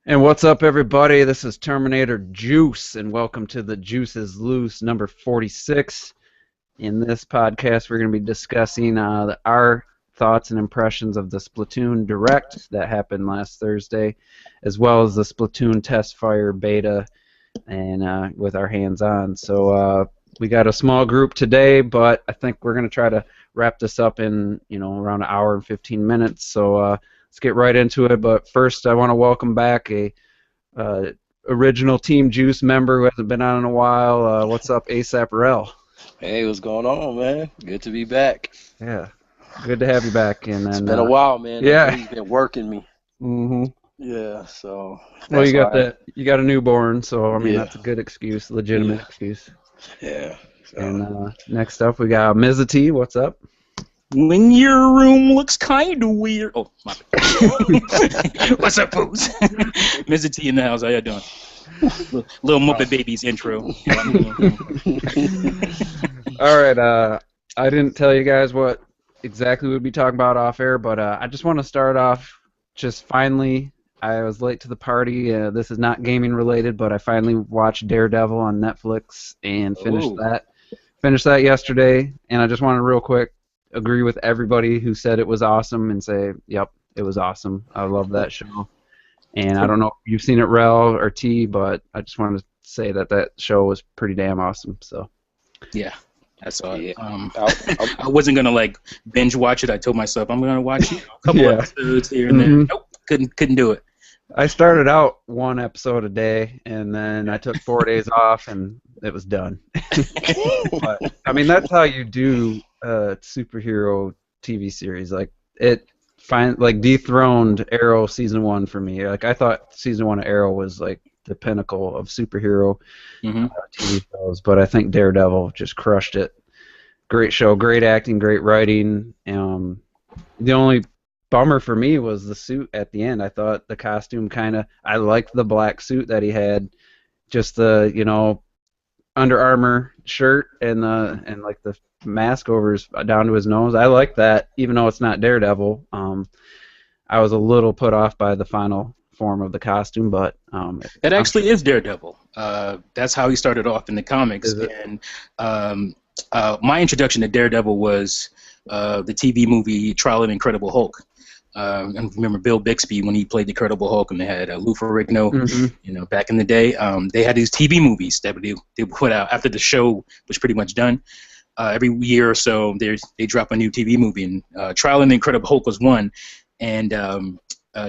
And what's up, everybody? This is Terminator Juice, and welcome to the Juice is Loose number 46. In this podcast, we're going to be discussing our thoughts and impressions of the Splatoon Direct that happened last Thursday, as well as the Splatoon Testfire beta, and with our hands-on. So we got a small group today, but I think we're going to try to wrap this up in around an hour and 15 minutes. So let's get right into it. But first, I want to welcome back a uh, original Team Juice member who hasn't been on in a while. What's up, ASAP Rel? Hey, what's going on, man? Good to be back. Yeah, good to have you back. And It's then been a while, man. yeah. He's been working me. Mm-hmm. Yeah, so Well, that's you got why. that. You got a newborn, so I mean Yeah. that's a good excuse, legitimate excuse. Yeah. So. And next up, we got Mizzy. What's up? When your room looks kind of weird. Oh, my bad. What's up, folks? Mr. T in the house. How y'all doing? Little Muppet Babies intro. All right. I didn't tell you guys what exactly we'd be talking about off air, but I just want to start off. Just finally, I was late to the party. This is not gaming related, but I finally watched Daredevil on Netflix and finished Ooh. that. Finished that yesterday, and I just wanted to real quick agree with everybody who said it was awesome and say, yep, it was awesome. I love that show. And I don't know if you've seen it, Rel or T, but I just wanted to say that show was pretty damn awesome. So Yeah, I saw it. Yeah. I wasn't gonna like binge watch it. I told myself I'm gonna watch a couple Yeah. episodes here and there. Mhm. Nope, couldn't do it. I started out one episode a day, and then I took 4 days off, and it was done. But I mean, that's how you do a superhero TV series. Like dethroned Arrow season 1 for me. Like I thought season 1 of Arrow was like the pinnacle of superhero Hmm TV shows, but I think Daredevil just crushed it. Great show, great acting, great writing. The only bummer for me was the suit at the end. I thought the costume I liked the black suit that he had, just the Under Armour shirt and like the mask down to his nose. I like that, even though it's not Daredevil. I was a little put off by the final form of the costume, but That actually is Daredevil. That's how he started off in the comics. Is it? And my introduction to Daredevil was the TV movie Trial of the Incredible Hulk. And remember Bill Bixby when he played the Incredible Hulk, and they had Lou Ferrigno. Mhm. Back in the day, they had these TV movies that they put out after the show was pretty much done. Every year or so, they drop a new TV movie, and Trial of the Incredible Hulk was one, and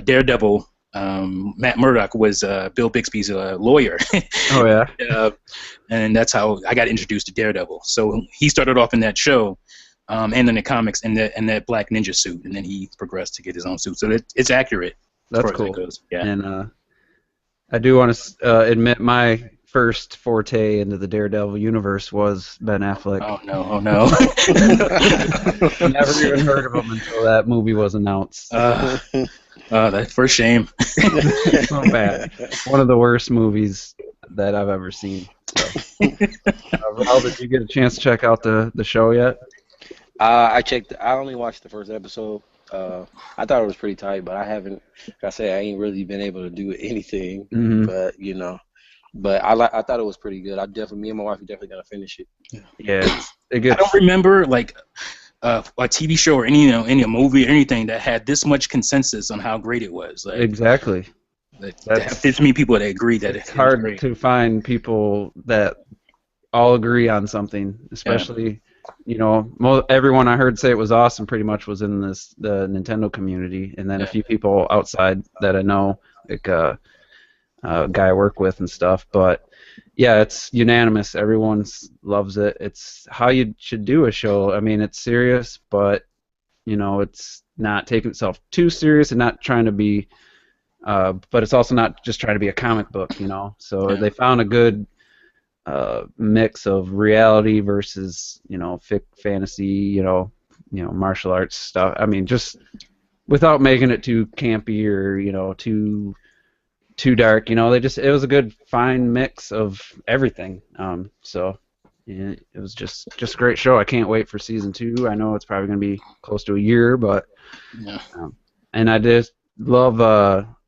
Daredevil. Matt Murdock was Bill Bixby's lawyer. Oh yeah. And that's how I got introduced to Daredevil. So he started off in that show, and in the comics, and that black ninja suit, and then he progressed to get his own suit. So it's accurate. As That's far cool. As that goes. Yeah. And I do want to admit my first forte into the Daredevil universe was Ben Affleck. Oh no. Never even heard of him until that movie was announced. That for shame. So bad. One of the worst movies that I've ever seen. So. Ral, did you get a chance to check out the show yet? I checked. I only watched the first episode. I thought it was pretty tight, but I haven't. Like I say, I ain't really been able to do anything. Mm-hmm. But I thought it was pretty good. Me and my wife are definitely gonna finish it. Yeah, it I gets. don't remember like a TV show or any movie or anything that had this much consensus on how great it was. Like, Exactly. there's many people that agree that It's it was hard great. to find people that all agree on something, especially everyone I heard say it was awesome pretty much was in the Nintendo community, and then a Yeah. few people outside that I know, like a guy I work with and stuff. But yeah, it's unanimous. Everyone loves it. It's how you should do a show. I mean, it's serious, but it's not taking itself too serious and not trying to be. But it's also not just trying to be a comic book, So Yeah. they found a good mix of reality versus fantasy, martial arts stuff. I mean, just without making it too campy or too dark. It was a good fine mix of everything. So yeah, it was just a great show. I can't wait for season 2. I know it's probably going to be close to a year, but Yeah. and I just love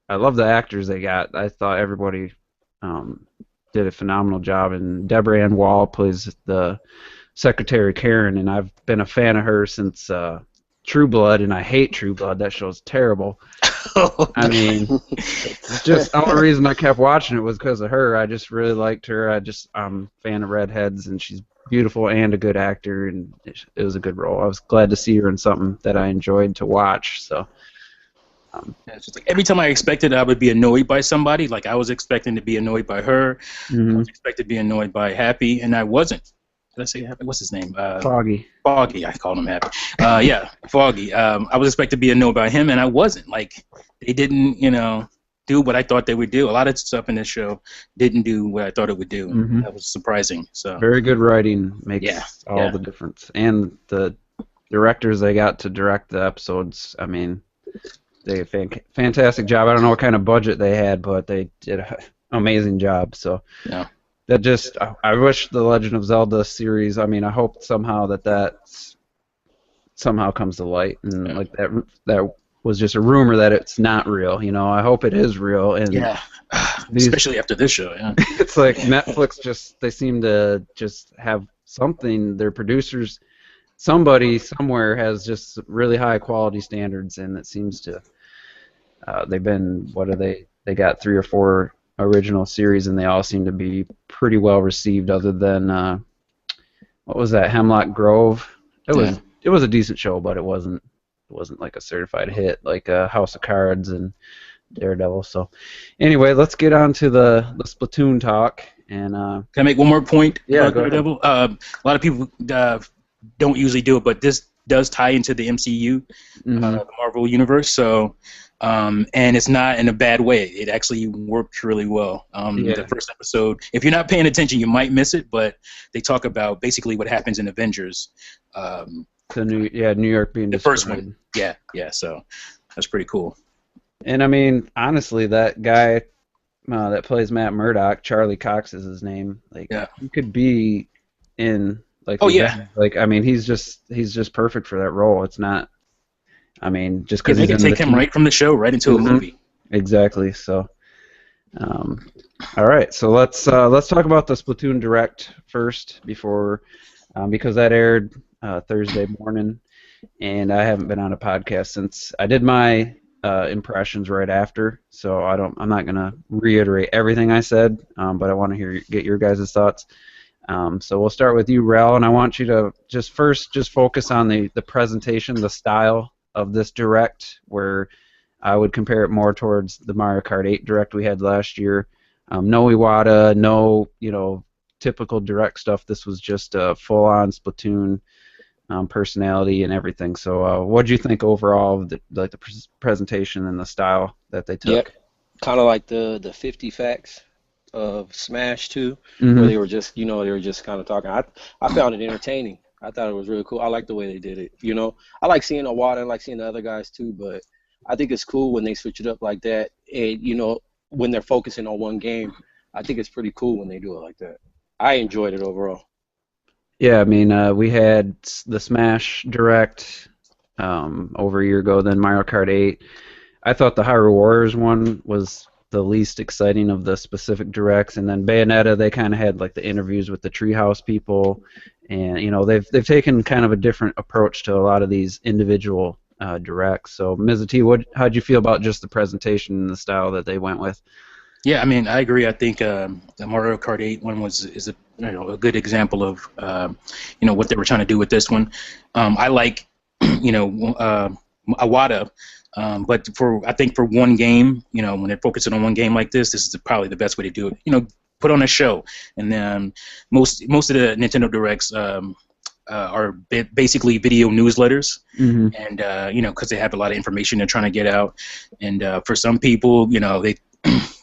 I love the actors they got. I thought everybody did a phenomenal job, and Deborah Ann Wall plays the Secretary Karen, and I've been a fan of her since True Blood, and I hate True Blood. That show's terrible. I mean, it's just the only reason I kept watching it was because of her. I just really liked her. I'm a fan of redheads, and she's beautiful and a good actor, and it was a good role. I was glad to see her in something that I enjoyed to watch. So. Yeah, it's just like every time I expected I would be annoyed by somebody, like I was expecting to be annoyed by her, I was expected to be annoyed by Happy, and I wasn't. Did I say Happy? What's his name? Foggy. Foggy, I called him Happy. Yeah, Foggy. I was expected to be annoyed by him, and I wasn't. Like, they didn't, do what I thought they would do. A lot of stuff in this show didn't do what I thought it would do. That was surprising. So very good writing makes all the difference. And the directors they got to direct the episodes, I mean, they did a fantastic job. I don't know what kind of budget they had, but they did an amazing job. So that just, I wish the Legend of Zelda series, I mean, I hope somehow that somehow comes to light, and like that was just a rumor that it's not real. I hope it is real. And especially after this show. Yeah, it's like Netflix they seem to just have something. Their producers, somebody somewhere has just really high quality standards, and it seems to. They've been, they got 3 or 4 original series, and they all seem to be pretty well received, other than what was that, Hemlock Grove? It was a decent show, but it wasn't like a certified hit like House of Cards and Daredevil. So anyway, let's get on to the Splatoon talk. And can I make one more point about go Daredevil? A lot of people don't usually do it, but this does tie into the MCU, the Marvel universe. So. And it's not in a bad way. It actually worked really well. The first episode, if you're not paying attention, you might miss it, but they talk about basically what happens in Avengers. New York being the first one. Yeah, so that's pretty cool. And I mean, honestly, that guy that plays Matt Murdock, Charlie Cox is his name. Like, he could be in like. Like, I mean, he's just perfect for that role. It's not. I mean, just because they can take him right from the show right into a movie. Exactly. So, all right. So let's talk about the Splatoon Direct first, because that aired Thursday morning, and I haven't been on a podcast since I did my impressions right after. So I'm not gonna reiterate everything I said, but I want to get your guys' thoughts. So we'll start with you, Rel, and I want you to just focus on the presentation, the style of this Direct, where I would compare it more towards the Mario Kart 8 Direct we had last year. No Iwata, no typical Direct stuff. This was just a full-on Splatoon personality and everything. So what did you think overall of the presentation and the style that they took? Yep. Kind of like the 50 facts of Smash 2, where they were just kind of talking. I found it entertaining. I thought it was really cool. I like the way they did it. I like seeing Iwata and like seeing the other guys too, but I think it's cool when they switch it up like that. And when they're focusing on one game, I think it's pretty cool when they do it like that. I enjoyed it overall. Yeah, I mean, we had the Smash Direct over a year ago, then Mario Kart 8. I thought the Hyrule Warriors one was the least exciting of the specific Directs, and then Bayonetta, they kind of had like the interviews with the Treehouse people, and they've taken kind of a different approach to a lot of these individual Directs. So Ms. T, how'd you feel about just the presentation and the style that they went with? Yeah, I mean, I agree. I think the Mario Kart 8 one is a good example of what they were trying to do with this one. I like Iwata. But I think for one game, when they're focusing on one game like this is probably the best way to do it. Put on a show, and then most of the Nintendo Directs are basically video newsletters, and because they have a lot of information they're trying to get out, and for some people, they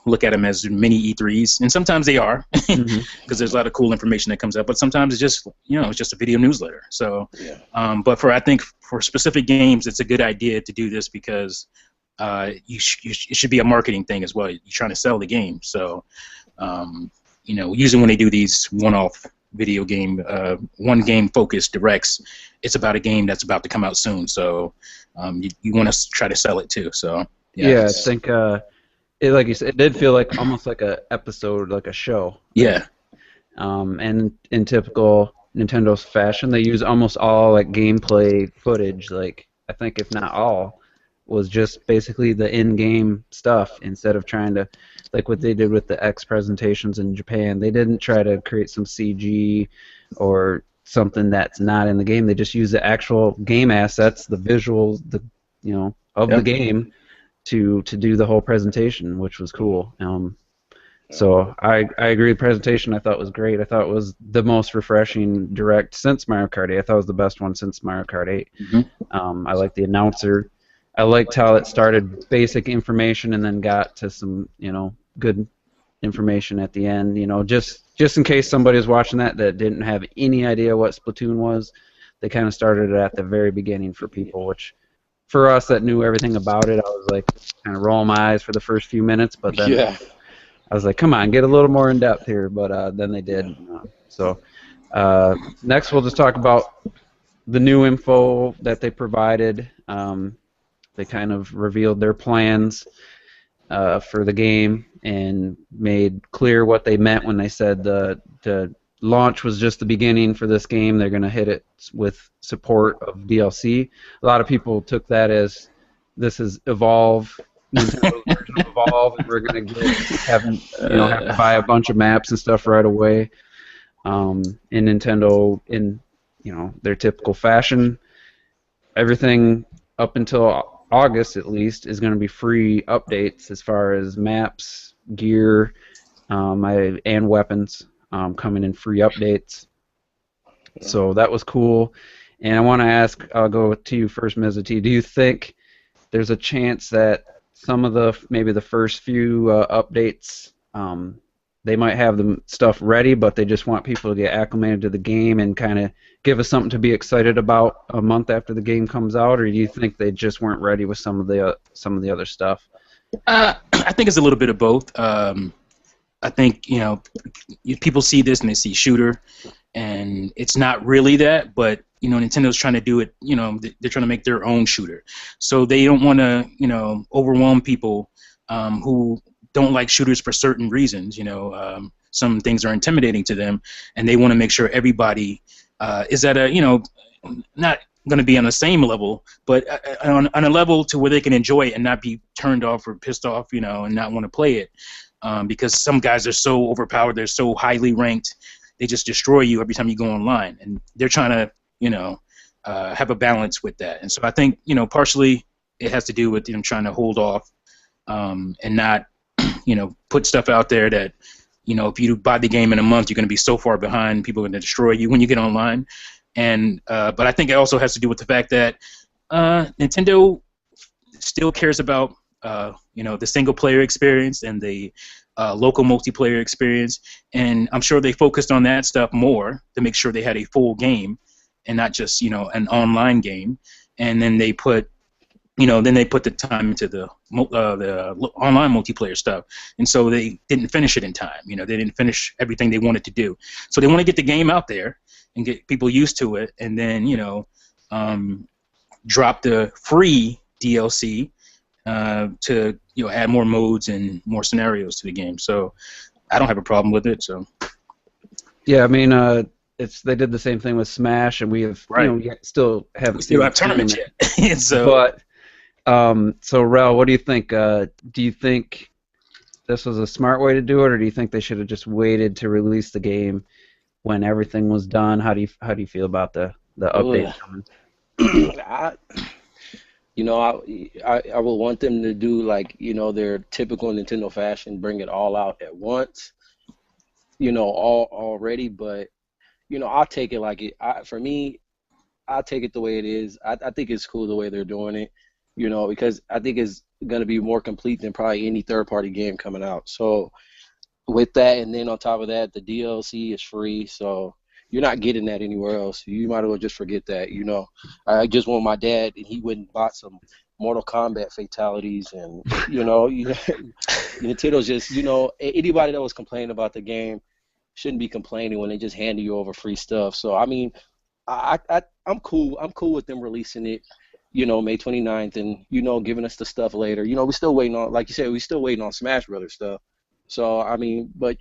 look at them as mini E3s, and sometimes they are, because there's a lot of cool information that comes up. But sometimes it's just it's just a video newsletter. So, but I think for specific games, it's a good idea to do this because it should be a marketing thing as well. You're trying to sell the game, so usually when they do these one-off video game, one game focused Directs, it's about a game that's about to come out soon. So you want to try to sell it too. So I think. like you said, it did feel like almost like a episode, like a show. Yeah. And in typical Nintendo's fashion, they use almost all like gameplay footage. Like I think if not all, was just basically the in-game stuff instead of trying to, like what they did with the X presentations in Japan. They didn't try to create some CG or something that's not in the game. They just use the actual game assets, the visuals, of the game to do the whole presentation, which was cool. So I agree. The presentation I thought was great. I thought it was the most refreshing direct since Mario Kart 8. I thought it was the best one since Mario Kart 8. I liked the announcer. I liked how it started basic information and then got to some good information at the end. Just in case somebody was watching that didn't have any idea what Splatoon was, they kind of started it at the very beginning for people, which for us that knew everything about it, I was like kind of rolling my eyes for the first few minutes, but then I was like, come on, get a little more in depth here, but then they did. Next we'll just talk about the new info that they provided. They kind of revealed their plans for the game and made clear what they meant when they said the launch was just the beginning for this game. They're going to hit it with support of DLC. A lot of people took that as this is Evolve, Nintendo's version of Evolve, and we're going to have to buy a bunch of maps and stuff right away. In Nintendo, in their typical fashion, everything up until August at least is going to be free updates as far as maps, gear, and weapons coming in free updates. So that was cool. And I want to ask, I'll go to you first, Ms. T. Do you think there's a chance that some of maybe the first few updates, they might have the stuff ready, but they just want people to get acclimated to the game and kind of give us something to be excited about a month after the game comes out, or do you think they just weren't ready with some of the other stuff? I think it's a little bit of both. I think people see this and they see shooter, and it's not really that, but Nintendo's trying to do it. They're trying to make their own shooter, so they don't want to overwhelm people who don't like shooters for certain reasons. Some things are intimidating to them, and they want to make sure everybody is at a not going to be on the same level, but on a level to where they can enjoy it and not be turned off or pissed off, and not want to play it. Because some guys are so overpowered, they're so highly ranked, they just destroy you every time you go online, and they're trying to have a balance with that. And so I think partially it has to do with them trying to hold off and not put stuff out there that if you buy the game in a month, you're going to be so far behind, people are going to destroy you when you get online. And but I think it also has to do with the fact that Nintendo still cares about the single player experience and the local multiplayer experience, and I'm sure they focused on that stuff more to make sure they had a full game and not just an online game. And then they put the time into the online multiplayer stuff, and so they didn't finish it in time. They didn't finish everything they wanted to do. So they want to get the game out there and get people used to it, and then drop the free DLC to add more modes and more scenarios to the game. So I don't have a problem with it. So yeah, I mean, they did the same thing with Smash, and we have still haven't seen a tournament yet. So Rel, what do you think? Do you think this was a smart way to do it, or do you think they should have just waited to release the game when everything was done? How do you feel about the update coming? I would want them to do their typical Nintendo fashion, bring it all out at once, all already. But I'll take it for me, I'll take it the way it is. I think it's cool the way they're doing it, because I think it's going to be more complete than probably any third-party game coming out. So with that, and then on top of that, the DLC is free, so you're not getting that anywhere else. You might as well just forget that. I just want my dad, and he went and bought some Mortal Kombat fatalities, and Nintendo's just anybody that was complaining about the game shouldn't be complaining when they just handing you over free stuff. So I mean, I'm cool. I'm cool with them releasing it, May 29th, and giving us the stuff later. We're still waiting on, like you said, we're still waiting on Smash Brothers stuff. So I mean, but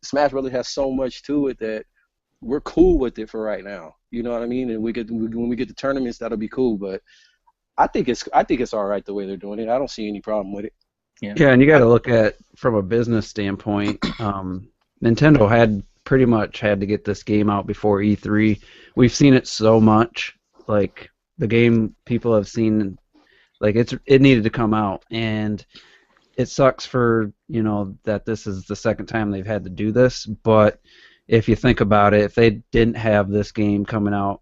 Smash Brothers has so much to it that we're cool with it for right now. You know what I mean? And when we get the tournaments, that'll be cool. But I think it's all right the way they're doing it. I don't see any problem with it. Yeah, and you got to look at from a business standpoint. Nintendo had pretty much had to get this game out before E3. We've seen it so much, like the game people have seen, like it needed to come out, and it sucks for that this is the second time they've had to do this. But if you think about it, if they didn't have this game coming out,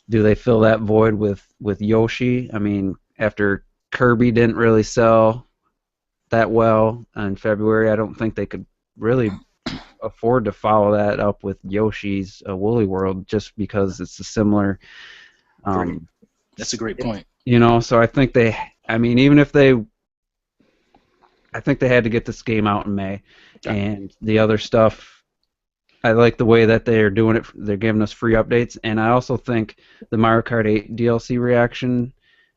do they fill that void with Yoshi? I mean, after Kirby didn't really sell that well in February, I don't think they could really afford to follow that up with Yoshi's Woolly World, just because it's a similar. That's a great point. So I think I think they had to get this game out in May, and the other stuff. I like the way that they're doing it. They're giving us free updates, and I also think the Mario Kart 8 DLC reaction,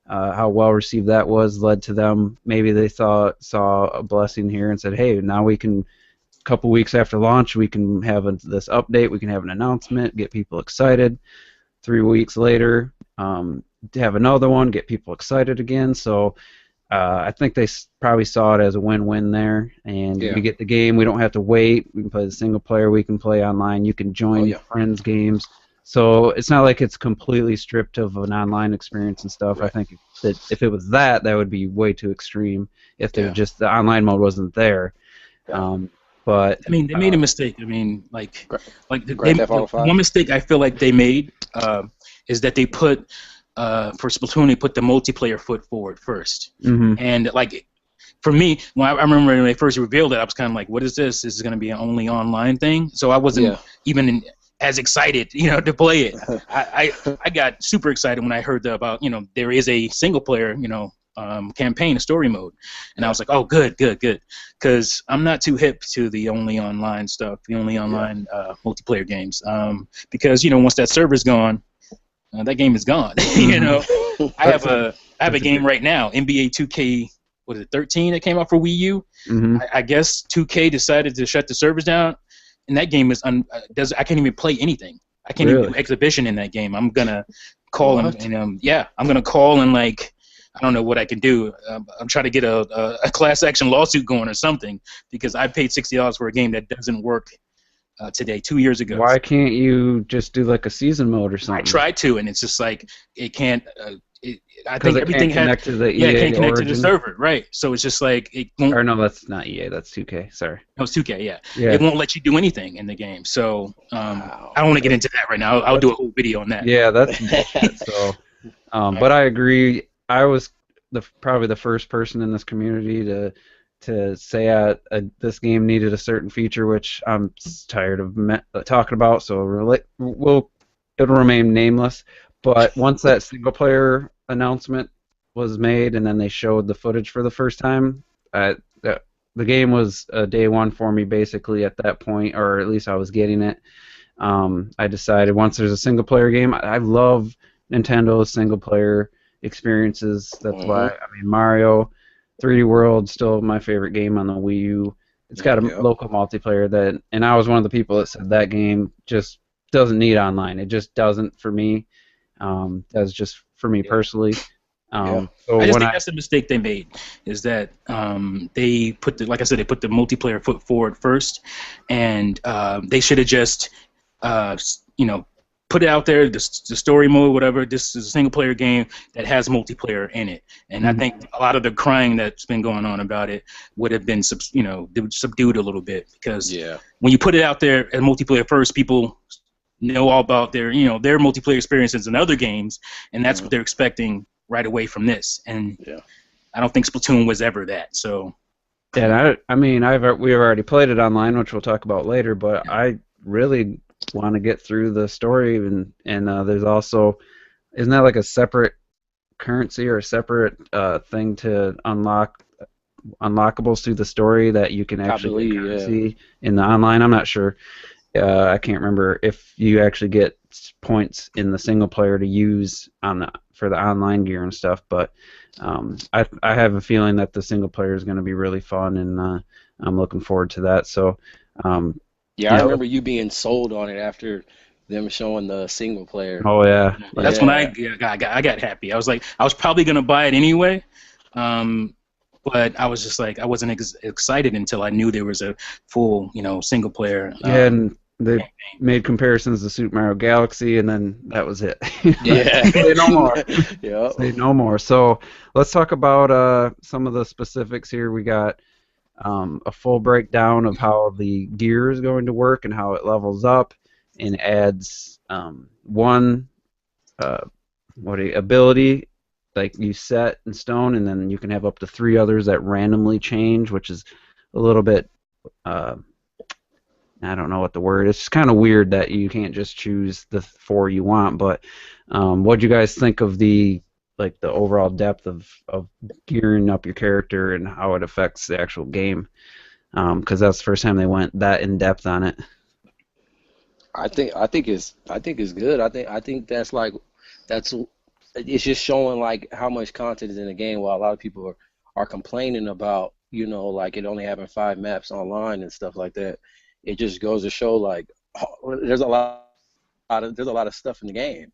how well received that was, led to them. Maybe they saw a blessing here and said, "Hey, now we can." A couple weeks after launch, we can have this update. We can have an announcement, get people excited. 3 weeks later, to have another one, get people excited again. So. I think they probably saw it as a win-win there, and we get the game. We don't have to wait. We can play the single player. We can play online. You can join your friends' games. So it's not like it's completely stripped of an online experience and stuff. Right. I think that if it was that would be way too extreme. If they just the online mode wasn't there. But I mean, they made a mistake. I mean, the one mistake I feel like they made is that they put. For Splatoon, they put the multiplayer foot forward first, and for me, I remember when they first revealed it, I was kind of like, "What is this? This is going to be an only online thing." So I wasn't even as excited, to play it. I got super excited when I heard about, there is a single player, campaign, a story mode, and I was like, "Oh, good," because I'm not too hip to the only online stuff, the only online multiplayer games, because once that server's gone. That game is gone. I have a game right now, NBA 2K. What is it, 13? That came out for Wii U. I guess 2K decided to shut the servers down, and that game is I can't even play anything. I can't even do exhibition in that game. I'm gonna call I'm gonna call and I don't know what I can do. I'm trying to get a class action lawsuit going or something because I paid $60 for a game that doesn't work. Today, 2 years ago. Why can't you just do like a season mode or something? I tried to, and it's just like it can't. I think everything can't connect to the EA it can't connect origin. to the server, right? So it's just like it won't. Or no, that's not EA. That's 2K. Sorry. No, it's 2K. Yeah. It won't let you do anything in the game. So I don't want to get into that right now. I'll do a whole video on that. Yeah, that's bullshit. So, but I agree. I was probably the first person in this community to say this game needed a certain feature, which I'm tired of talking about, so it'll remain nameless. But once that single-player announcement was made and then they showed the footage for the first time, the game was day one for me basically at that point, or at least I was getting it. I decided once there's a single-player game, I love Nintendo's single-player experiences. That's why, Mario... 3D World still my favorite game on the Wii U. It's got a local multiplayer and I was one of the people that said that game just doesn't need online. It just doesn't for me. That's just for me personally. So I just think that's the mistake they made is that they put they put the multiplayer foot forward first, and they should have just put it out there, the story mode, whatever. This is a single-player game that has multiplayer in it, and I think a lot of the crying that's been going on about it would have been, subdued a little bit because when you put it out there as multiplayer first, people know all about their multiplayer experiences in other games, and that's what they're expecting right away from this. And I don't think Splatoon was ever that. So. Yeah, we've already played it online, which we'll talk about later, but I really want to get through the story, and there's also, isn't that like a separate currency or a separate thing to unlock unlockables through the story that you can actually see in the online? I'm not sure. I can't remember if you actually get points in the single player to use for the online gear and stuff. But I have a feeling that the single player is going to be really fun, and I'm looking forward to that. So yeah, I remember you being sold on it after them showing the single player. Oh yeah, That's when I got happy. I was like, I was probably gonna buy it anyway, but I was just like, I wasn't excited until I knew there was a full, single player. Yeah, and they made comparisons to Super Mario Galaxy, and then that was it. Yeah. Say no more. Yeah. Say no more. So let's talk about some of the specifics here. We got a full breakdown of how the gear is going to work and how it levels up and adds one ability like you set in stone, and then you can have up to 3 others that randomly change, which is a little bit I don't know what the word is. It's kind of weird that you can't just choose the 4 you want. But what do you guys think of the overall depth of gearing up your character and how it affects the actual game? Because that's the first time they went that in depth on it. I think it's good. I think it's just showing like how much content is in the game, while a lot of people are complaining about, like it only having 5 maps online and stuff like that. It just goes to show like there's a lot of stuff in the game.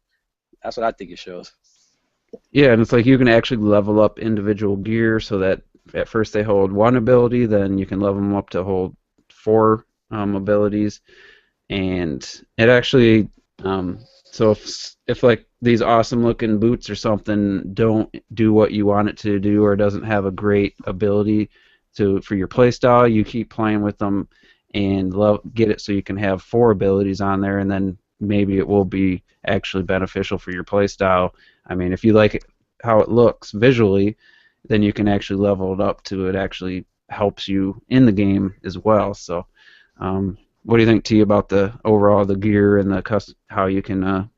That's what I think it shows. Yeah, and it's like you can actually level up individual gear so that at first they hold 1 ability, then you can level them up to hold 4 abilities, and it actually so if like these awesome looking boots or something don't do what you want it to do or doesn't have a great ability for your playstyle, you keep playing with them and get it so you can have 4 abilities on there, and then maybe it will be actually beneficial for your playstyle. I mean, if you like it, how it looks visually, then you can actually level it up to it actually helps you in the game as well. So what do you think, T, about the overall the gear and how you can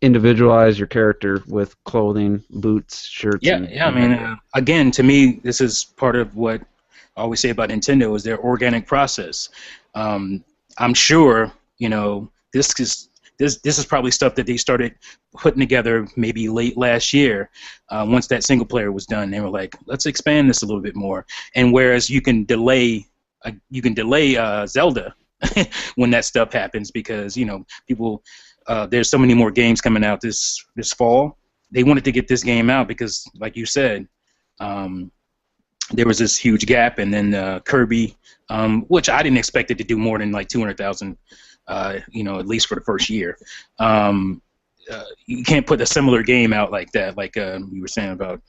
individualize your character with clothing, boots, shirts? Yeah. I mean, again, to me, this is part of what I always say about Nintendo is their organic process. I'm sure, this is probably stuff that they started putting together maybe late last year. Once that single player was done, they were like, let's expand this a little bit more. And whereas you can delay Zelda when that stuff happens because people there's so many more games coming out this fall. They wanted to get this game out because, like you said, there was this huge gap, and then Kirby, which I didn't expect it to do more than like 200,000, at least for the first year. You can't put a similar game out like that, like you were saying about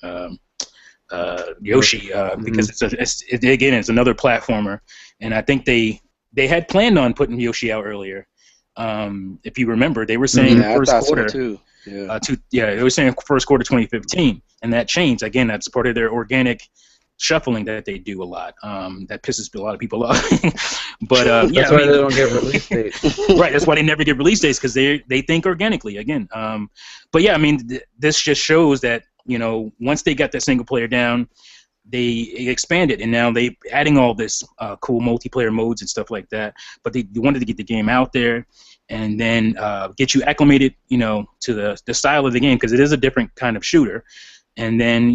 Yoshi, because it's another platformer, and I think they had planned on putting Yoshi out earlier. If you remember, they were saying first quarter. So too. Yeah. They were saying first quarter 2015, and that changed. Again, that's part of their organic shuffling that they do a lot. That pisses a lot of people off. But that's why they don't get release dates. Right, that's why they never get release dates, because they think organically again. But yeah, I mean, this just shows that once they got that single player down, they expanded, and now they adding all this cool multiplayer modes and stuff like that. But they wanted to get the game out there, and then get you acclimated, to the style of the game, because it is a different kind of shooter, and then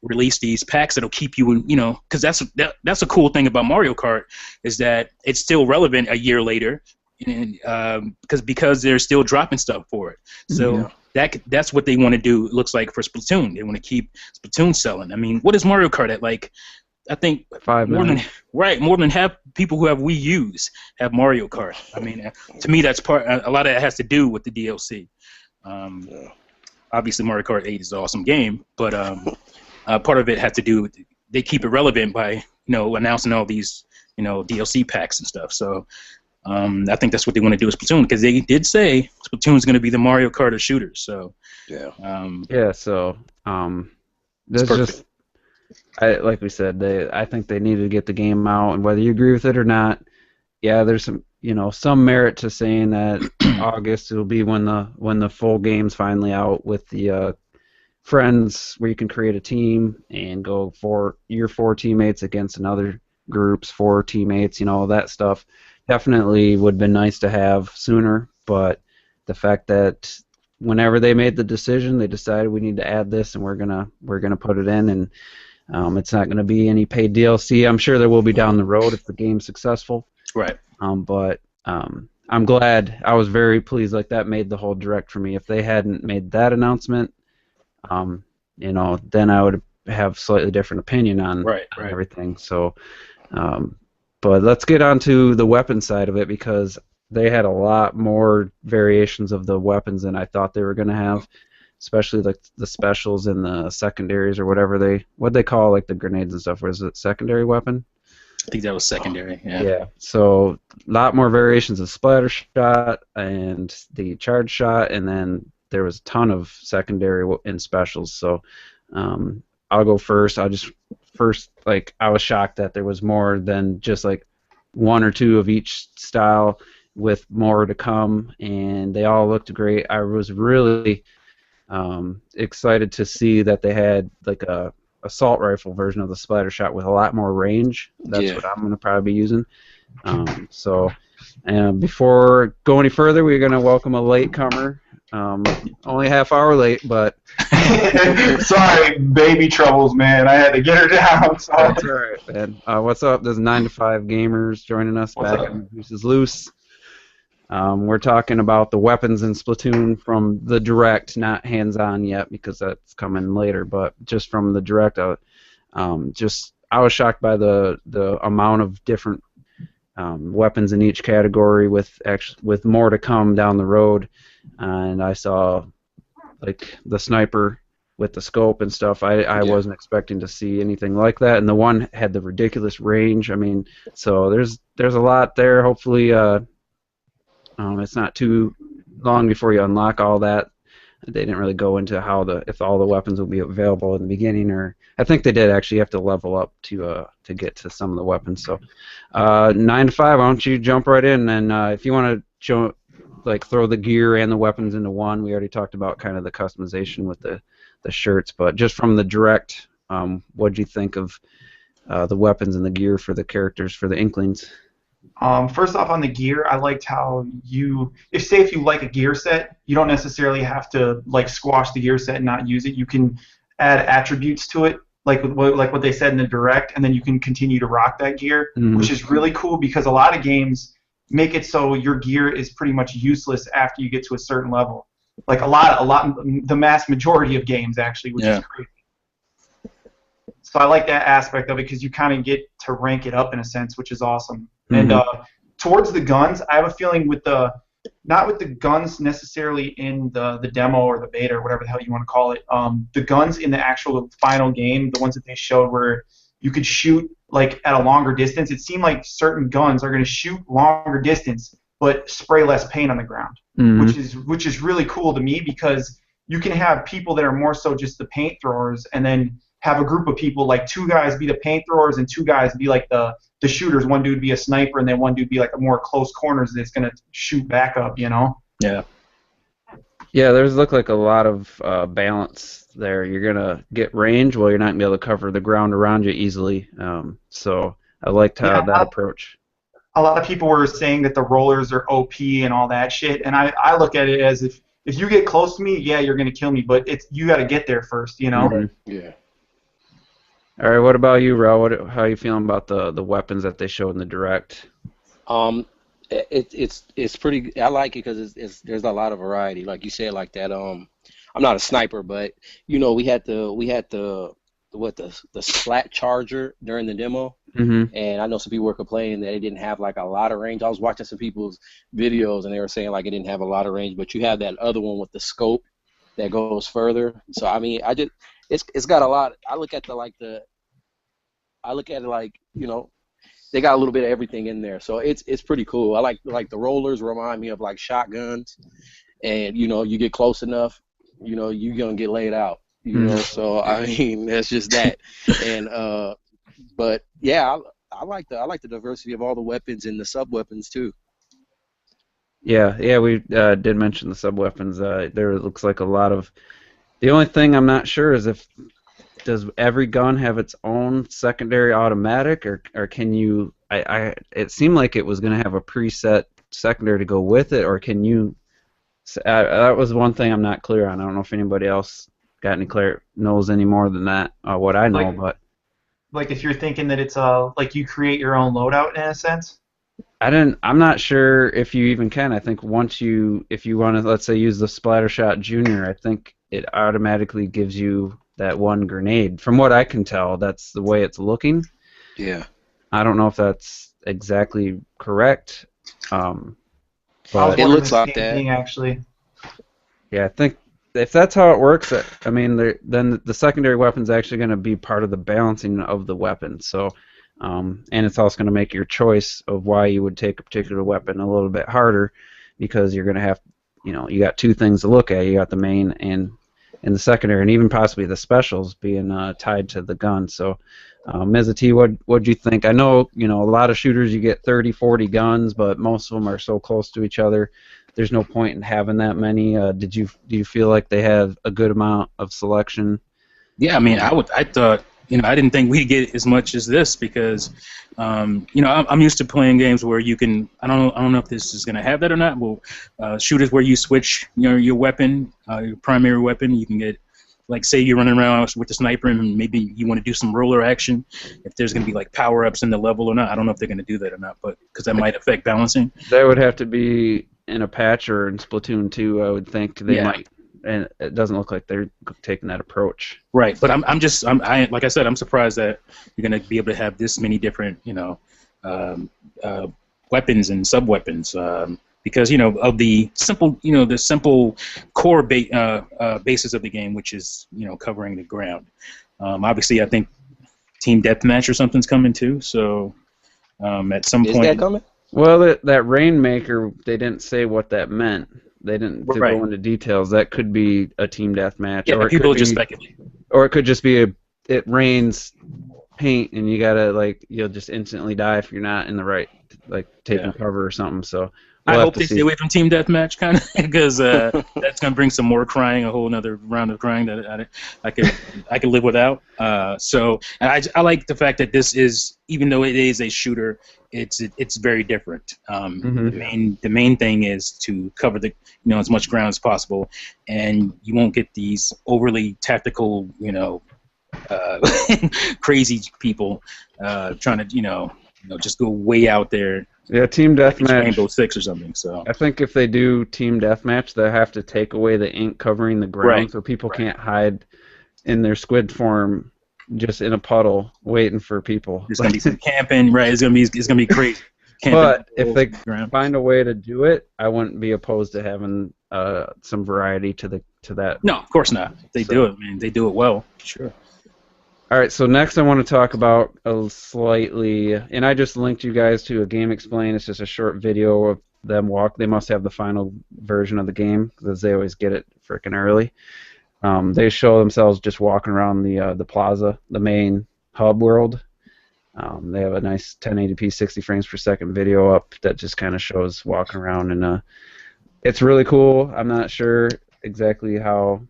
release these packs that'll keep you in, because that's a cool thing about Mario Kart, is that it's still relevant a year later, and because they're still dropping stuff for it. So that's what they want to do. It looks like for Splatoon, they want to keep Splatoon selling. I mean, what is Mario Kart at? Like, I think 5 million. More than half people who have Wii U's have Mario Kart. I mean, to me, that's a lot of it has to do with the DLC. Obviously, Mario Kart 8 is an awesome game, but part of it had to do with they keep it relevant by announcing all these DLC packs and stuff. So I think that's what they want to do with Splatoon, because they did say Splatoon is going to be the Mario Kart of shooters. So So that's just like we said, I think they need to get the game out, and whether you agree with it or not, there's some merit to saying that August will be when the full game's finally out with the friends, where you can create a team and go for your 4 teammates against another group's 4 teammates. That stuff definitely would have been nice to have sooner, but the fact that whenever they made the decision, they decided we need to add this, and we're gonna put it in, and it's not gonna be any paid DLC. I'm sure there will be down the road if the game's successful. Right. But I'm glad. I was very pleased. Like, that made the whole direct for me. If they hadn't made that announcement, then I would have slightly different opinion on everything. So, but let's get on to the weapon side of it, because they had a lot more variations of the weapons than I thought they were going to have, especially like the specials and the secondaries or whatever they call like the grenades and stuff. Was it secondary weapon? I think that was secondary. Yeah. Yeah. So a lot more variations of splatter shot and the charge shot, and then there was a ton of secondary and specials. So I'll go first. I was shocked that there was more than just like one or two of each style, with more to come, and they all looked great. I was really excited to see that they had like a assault rifle version of the splatter shot with a lot more range. That's what I'm going to probably be using. Before going any further, we're going to welcome a latecomer. Only half hour late, but sorry, baby troubles, man. I had to get her down. So. That's all right, man. What's up? There's 9 to 5 gamers joining us back in Juice is Loose. We're talking about the weapons in Splatoon from the Direct, not hands-on yet because that's coming later, but just from the Direct. I was shocked by the amount of different weapons in each category, with more to come down the road. And I saw like the sniper with the scope and stuff. I wasn't expecting to see anything like that, and the one had the ridiculous range. I mean, so there's a lot there. Hopefully, it's not too long before you unlock all that. They didn't really go into if all the weapons will be available in the beginning, or I think they did actually have to level up to get to some of the weapons. So 9 to 5, why don't you jump right in, and if you want to throw the gear and the weapons into one. We already talked about kind of the customization with the shirts, but just from the Direct, what did you think of the weapons and the gear for the characters for the Inklings? First off, on the gear, I liked how if you like a gear set, you don't necessarily have to like squash the gear set and not use it. You can add attributes to it, like what they said in the Direct, and then you can continue to rock that gear, which is really cool because a lot of games make it so your gear is pretty much useless after you get to a certain level. Like the mass majority of games actually, which is crazy. So I like that aspect of it because you kind of get to rank it up in a sense, which is awesome. And towards the guns, I have a feeling not with the guns necessarily in the demo or the beta or whatever the hell you want to call it. The guns in the actual final game, the ones that they showed where you could shoot like at a longer distance. It seemed like certain guns are going to shoot longer distance but spray less paint on the ground, which is really cool to me because you can have people that are more so just the paint throwers, and then have a group of people like 2 guys be the paint throwers and 2 guys be like the shooters. One dude be a sniper, and then one dude be like a more close corners that's going to shoot back up, you know? Yeah. Yeah, there's look like a lot of balance there. You're going to get range while you're not going to be able to cover the ground around you easily. So I liked that approach. A lot of people were saying that the rollers are OP and all that shit, and I look at it as if you get close to me, yeah, you're going to kill me, but you got to get there first, you know? Yeah. All right, what about you, Ro? How are you feeling about the weapons that they showed in the Direct? It's pretty. I like it because there's a lot of variety, like you said, like that. I'm not a sniper, but we had the splat charger during the demo, and I know some people were complaining that it didn't have like a lot of range. I was watching some people's videos and they were saying like it didn't have a lot of range, but you have that other one with the scope that goes further. So I mean, it's got a lot. I look at it like they got a little bit of everything in there, so it's pretty cool. I like the rollers remind me of like shotguns, and you get close enough, you're gonna get laid out, So I mean that's just that, and but yeah, I like the diversity of all the weapons and the sub weapons too. Yeah, we did mention the sub weapons. There looks like a lot of. The only thing I'm not sure is does every gun have its own secondary automatic, or can you? It seemed like it was going to have a preset secondary to go with it, or can you So, that was one thing I'm not clear on. I don't know if anybody else got any knows any more than that. What I know, but like if you're thinking that it's like you create your own loadout in a sense. I'm not sure if you even can. I think if you want to, let's say, use the Splattershot Junior, I think it automatically gives you that one grenade. From what I can tell, that's the way it's looking. Yeah. I don't know if that's exactly correct. But it looks like that. Actually. Yeah, I think if that's how it works, I mean, then the secondary weapon's actually going to be part of the balancing of the weapon. So, and it's also going to make your choice of why you would take a particular weapon a little bit harder, because you're going to have, you got two things to look at. You got the main and the secondary, and even possibly the specials being tied to the gun. So, Ms. T, what'd you think? I know, a lot of shooters you get 30, 40 guns, but most of them are so close to each other. There's no point in having that many. Do you feel like they have a good amount of selection? Yeah, I mean, I thought, I didn't think we'd get as much as this because, I'm used to playing games where you can. I don't know if this is going to have that or not. Well, shooters where you switch, your weapon, your primary weapon. You can get, like, say you're running around with the sniper and maybe you want to do some roller action. If there's going to be like power ups in the level or not, I don't know if they're going to do that or not, but because that might affect balancing. That would have to be in a patch or in Splatoon 2. I would think they might. And it doesn't look like they're taking that approach. Right, but I'm like I said, I'm surprised that you're going to be able to have this many different, weapons and sub-weapons, because, of the simple core basis of the game, which is, covering the ground. Obviously, I think Team Deathmatch or something's coming too, so at some point... Is that coming? Well, that Rainmaker, they didn't say what that meant. They didn't go into details. That could be a team deathmatch. Yeah, or people just speculate. Or it could just be it rains paint and you gotta you'll just instantly die if you're not in the right taking cover or something. So I hope they stay away from team deathmatch kind of because that's gonna bring some more crying, a whole another round of crying that I could live without. So and I like the fact that this is, even though it is a shooter, it's very different. The main thing is to cover the as much ground as possible, and you won't get these overly tactical crazy people trying to just go way out there. Yeah, team deathmatch. Rainbow Six or something. So I think if they do team deathmatch, they have to take away the ink covering the ground, so people can't hide in their squid form just in a puddle waiting for people. There's gonna be some camping, right? It's gonna be crazy. But if they find a way to do it, I wouldn't be opposed to having some variety to that. No, of course not. They do it, man. They do it well. Sure. All right, so next I want to talk about and I just linked you guys to a Game Explain. It's just a short video of them walk. They must have the final version of the game because they always get it freaking early. They show themselves just walking around the plaza, the main hub world. They have a nice 1080p 60 frames per second video up that just kind of shows walking around, and it's really cool. I'm not sure exactly how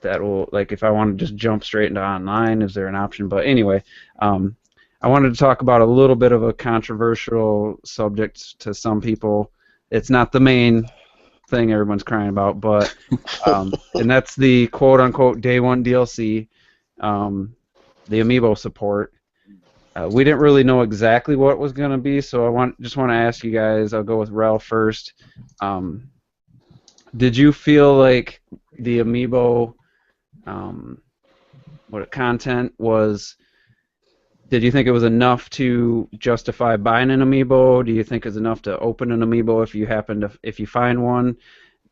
that will, if I want to just jump straight into online, is there an option? But anyway, I wanted to talk about a little bit of a controversial subject to some people. It's not the main thing everyone's crying about, but and that's the quote-unquote Day 1 DLC, the Amiibo support. We didn't really know exactly what it was going to be, so I just want to ask you guys. I'll go with Ralph first. Did you feel like the Amiibo content was? Did you think it was enough to justify buying an Amiibo? Do you think it's enough to open an Amiibo if you find one?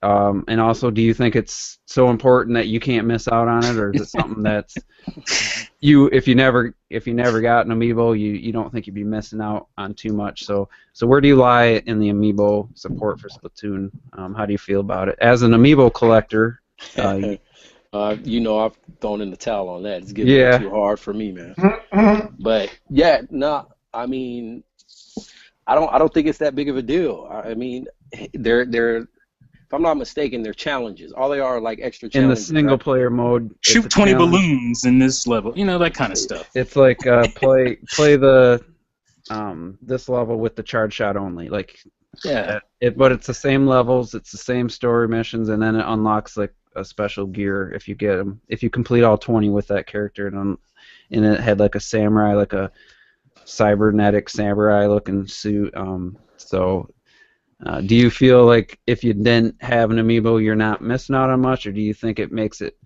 And also, do you think it's so important that you can't miss out on it, or is it something that's if you never got an Amiibo, you don't think you'd be missing out on too much? So where do you lie in the Amiibo support for Splatoon? How do you feel about it as an Amiibo collector? I've thrown in the towel on that. It's getting too hard for me, man. But I mean, I don't think it's that big of a deal. I mean, they're if I'm not mistaken, they're challenges. All they are extra challenges. In the single player mode, shoot 20 balloons in this level. That kind of stuff. It's like play the this level with the charge shot only. Yeah. But it's the same levels, it's the same story missions, and then it unlocks like a special gear if you get them. If you complete all 20 with that character, and it had like a samurai, like a cybernetic samurai-looking suit. Do you feel like if you didn't have an amiibo, you're not missing out on much, or do you think it makes it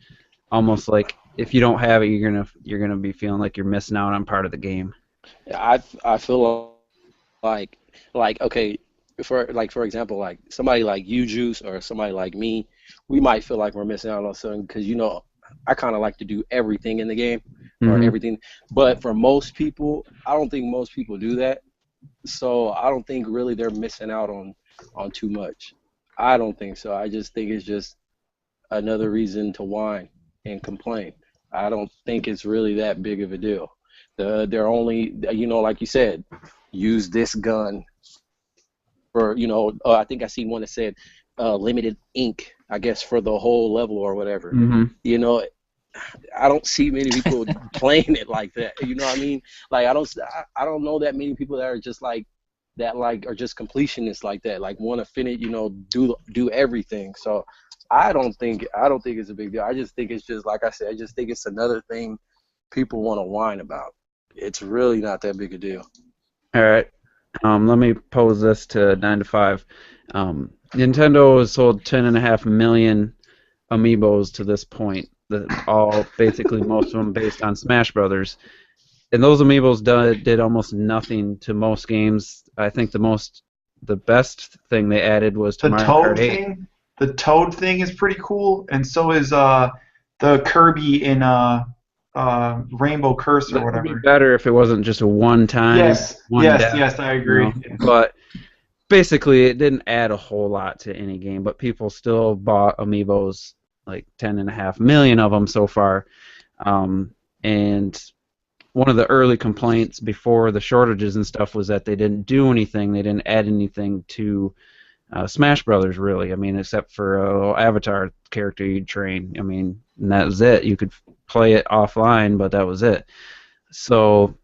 almost like if you don't have it, you're gonna be feeling like you're missing out on part of the game? I feel like okay, for example, like somebody like you, Juice, or somebody like me, we might feel like we're missing out on something because I kind of like to do everything in the game or Mm-hmm. everything. But for most people, I don't think most people do that. So I don't think really they're missing out on too much. I don't think so. I just think it's just another reason to whine and complain. I don't think it's really that big of a deal. They're only, like you said, use this gun for, I think I seen one that said limited ink, I guess, for the whole level or whatever. Mm-hmm. I don't see many people playing it like that. You know what I mean? Like I don't know that many people that are just like that, like are just completionists like that, like want to finish, do everything. So I don't think it's a big deal. I just think it's just like I said. I just think it's another thing people want to whine about. It's really not that big a deal. All right. Let me pose this to 9 to 5. Nintendo has sold 10.5 million amiibos to this point. All basically most of them based on Smash Brothers, and those amiibos did almost nothing to most games. I think the best thing they added was to The Mario Toad Kart 8. thing, the Toad thing is pretty cool, and so is the Kirby in Rainbow Curse or It would be whatever. better if it wasn't just a one-time, Yes, death, yes, I agree. But basically, it didn't add a whole lot to any game. But people still bought amiibos, like 10.5 million of them so far. And one of the early complaints before the shortages and stuff was that they didn't do anything. They didn't add anything to Smash Brothers, really. I mean, except for a little avatar character you'd train. I mean, and that was it. You could play it offline, but that was it. So,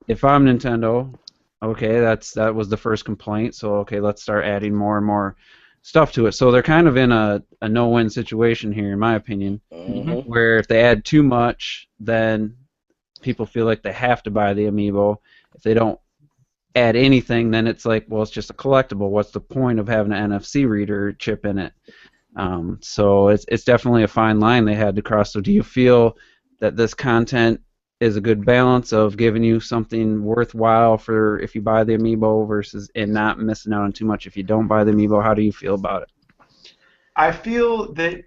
if I'm Nintendo, okay, that was the first complaint. So, okay, let's start adding more and more stuff to it. So they're kind of in a no-win situation here, in my opinion, where if they add too much, then people feel like they have to buy the amiibo. If they don't add anything, then it's like, well, it's just a collectible. What's the point of having an NFC reader chip in it? So it's definitely a fine line they had to cross. So do you feel that this content is a good balance of giving you something worthwhile for if you buy the amiibo versus and not missing out on too much if you don't buy the amiibo? How do you feel about it? I feel that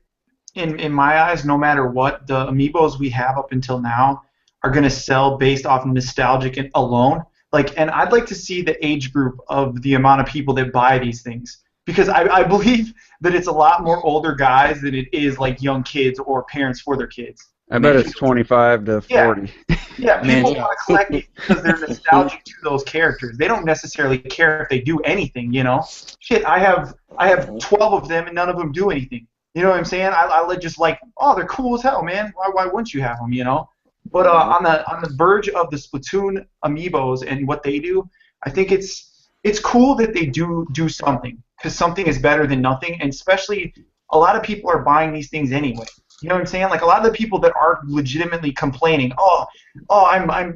in my eyes, no matter what, the amiibos we have up until now are going to sell based off nostalgic alone. And I'd like to see the age group of the amount of people that buy these things, because I believe that it's a lot more older guys than it is like young kids or parents for their kids. I bet it's 25 to 40. Yeah, people want to collect these because they're nostalgic to those characters. They don't necessarily care if they do anything, Shit, I have 12 of them and none of them do anything. You know what I'm saying? I just like, oh, they're cool as hell, man. Why wouldn't you have them, But on the verge of the Splatoon amiibos and what they do, I think it's cool that they do something, because something is better than nothing, and especially a lot of people are buying these things anyway. You know what I'm saying? Like a lot of the people that are legitimately complaining,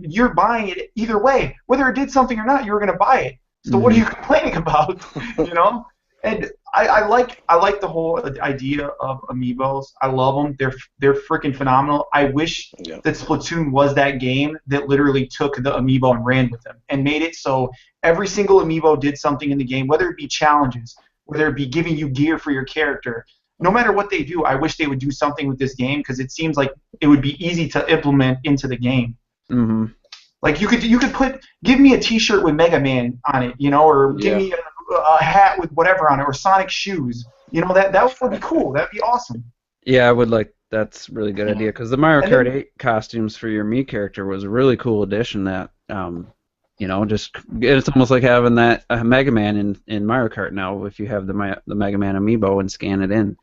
you're buying it either way, whether it did something or not, you were gonna buy it. So what are you complaining about? And I like the whole idea of amiibos. I love them. They're freaking phenomenal. I wish that Splatoon was that game that literally took the amiibo and ran with them and made it so every single amiibo did something in the game, whether it be challenges, whether it be giving you gear for your character. No matter what they do, I wish they would do something with this game, because it seems like it would be easy to implement into the game. Mm-hmm. Like you could give me a T-shirt with Mega Man on it, or give me a hat with whatever on it, or Sonic shoes. That would be cool. That'd be awesome. Yeah, I would like. That's a really good idea, because the Mario Kart 8 costumes for your Mii character was a really cool addition. That it's almost like having that Mega Man in Mario Kart now. If you have the Mega Man amiibo and scan it in,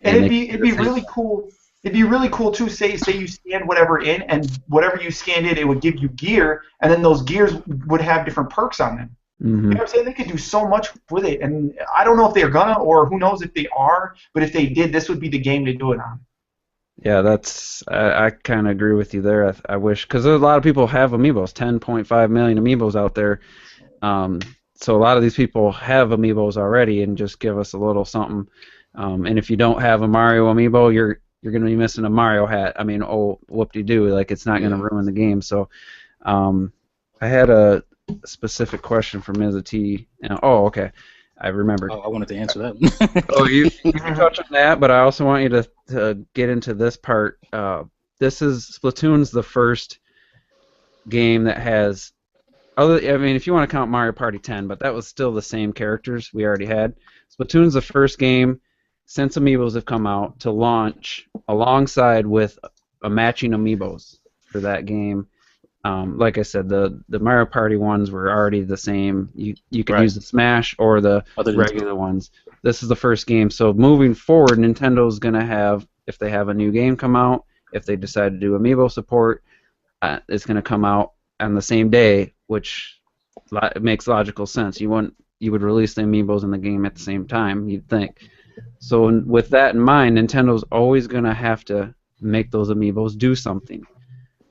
and it'd be really cool. It'd be really cool too. Say you scanned whatever in, and whatever you scanned in, it would give you gear, and then those gears would have different perks on them. You know what I'm saying? They could do so much with it, and I don't know if they're gonna, or who knows if they are. But if they did, this would be the game to do it on. Yeah, I kind of agree with you there. I wish, because a lot of people have Amiibos, 10.5 million Amiibos out there. So a lot of these people have Amiibos already, and just give us a little something. And if you don't have a Mario Amiibo, you're going to be missing a Mario hat. I mean, oh, whoop-de-doo, like it's not going to ruin the game. So I had a specific question for Ms. T. Oh, okay. I remembered. Oh, I wanted to answer that. Oh, you can touch on that, but I also want you to get into this part. Splatoon's the first game that has, if you want to count Mario Party 10, but that was still the same characters we already had. Splatoon's the first game since Amiibos have come out to launch alongside with a matching Amiibos for that game. Like I said, the Mario Party ones were already the same. You could use the Smash or the regular ones. This is the first game, so moving forward, Nintendo's going to have, if they have a new game come out, if they decide to do Amiibo support, it's going to come out on the same day, which makes logical sense. You would release the Amiibos in the game at the same time, you'd think. So with that in mind, Nintendo's always going to have to make those Amiibos do something.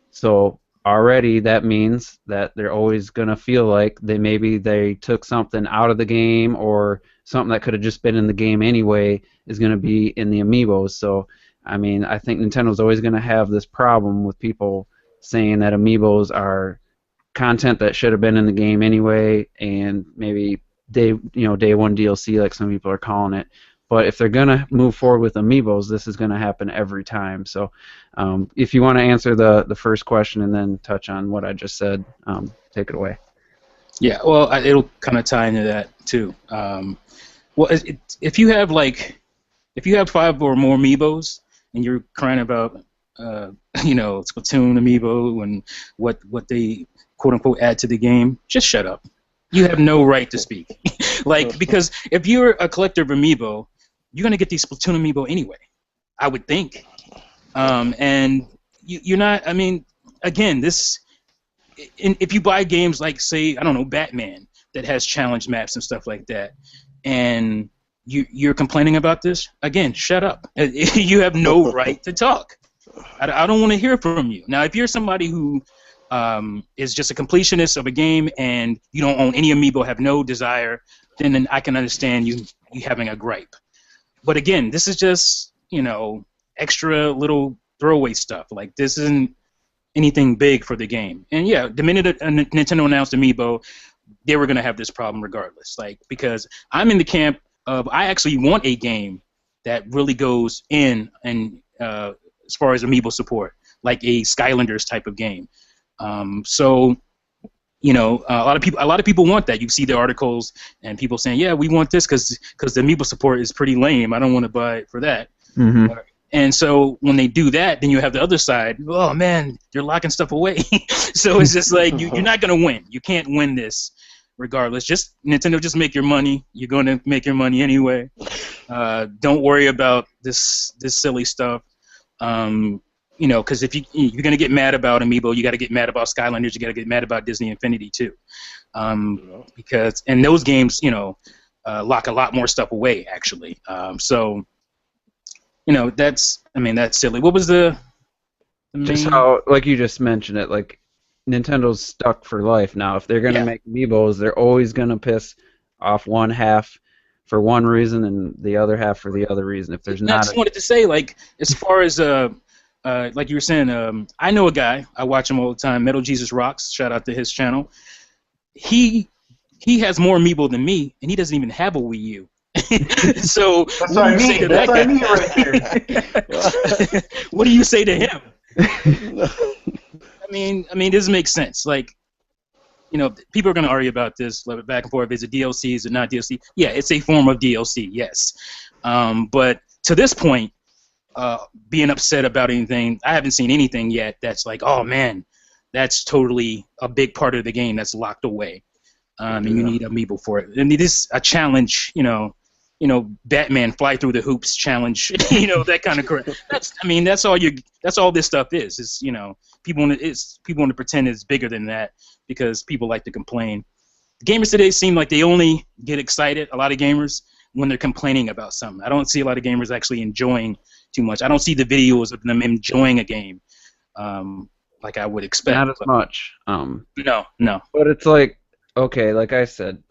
So already that means that they're always going to feel like they took something out of the game, or something that could have just been in the game anyway is going to be in the Amiibos. So, I think Nintendo's always going to have this problem with people saying that Amiibos are content that should have been in the game anyway, and maybe day one DLC, like some people are calling it. But if they're going to move forward with Amiibos, this is going to happen every time. So if you want to answer the first question and then touch on what I just said, take it away. Yeah, well, it'll kind of tie into that, too. If you have 5 or more Amiibos, and you're crying about, Splatoon Amiibo and what they, quote-unquote, add to the game, just shut up. You have no right to speak. Because if you're a collector of Amiibo, you're going to get these Splatoon Amiibo anyway, I would think. And you're not, again, if you buy games like, say, I don't know, Batman, that has challenge maps and stuff like that, and you're complaining about this, again, shut up. You have no right to talk. I don't want to hear from you. Now, if you're somebody who is just a completionist of a game and you don't own any Amiibo, have no desire, then I can understand you having a gripe. But again, this is just, extra little throwaway stuff. Like, this isn't anything big for the game. And yeah, the minute Nintendo announced Amiibo, they were going to have this problem regardless. Because I'm in the camp of, I actually want a game that really goes in and as far as Amiibo support, like a Skylanders type of game. A lot of people want that. You see the articles and people saying, "Yeah, we want this because the Amiibo support is pretty lame. I don't want to buy it for that." Mm-hmm. And so when they do that, then you have the other side. Oh man, they're locking stuff away. So it's just like you're not gonna win. You can't win this, regardless. Just Nintendo, just make your money. You're gonna make your money anyway. Don't worry about this silly stuff. Because if you're gonna get mad about Amiibo, you got to get mad about Skylanders. You got to get mad about Disney Infinity too, because those games, lock a lot more stuff away actually. That's silly. What was the just how, like you just mentioned it, like Nintendo's stuck for life now. If they're gonna make Amiibos, they're always gonna piss off one half for one reason and the other half for the other reason. If there's not, I just wanted to say, as far as like you were saying, I know a guy. I watch him all the time. Metal Jesus Rocks. Shout out to his channel. He has more Amiibo than me, and he doesn't even have a Wii U. So that's what I mean. That's what I mean right there. What do you say to him? This makes sense. People are going to argue about this back and forth. Is it DLC? Is it not DLC? Yeah, it's a form of DLC. Yes, but to this point. Being upset about anything, I haven't seen anything yet that's like, oh man, that's totally a big part of the game that's locked away, and you need Amiibo for it. And it is a challenge, Batman fly through the hoops challenge, that kind of crap. That's all this stuff is. It's people want to pretend it's bigger than that because people like to complain. gamers today seem like they only get excited, a lot of gamers, when they're complaining about something. I don't see a lot of gamers actually enjoying too much. I don't see the videos of them enjoying a game like I would expect. Not as much. No. But it's like, okay, like I said,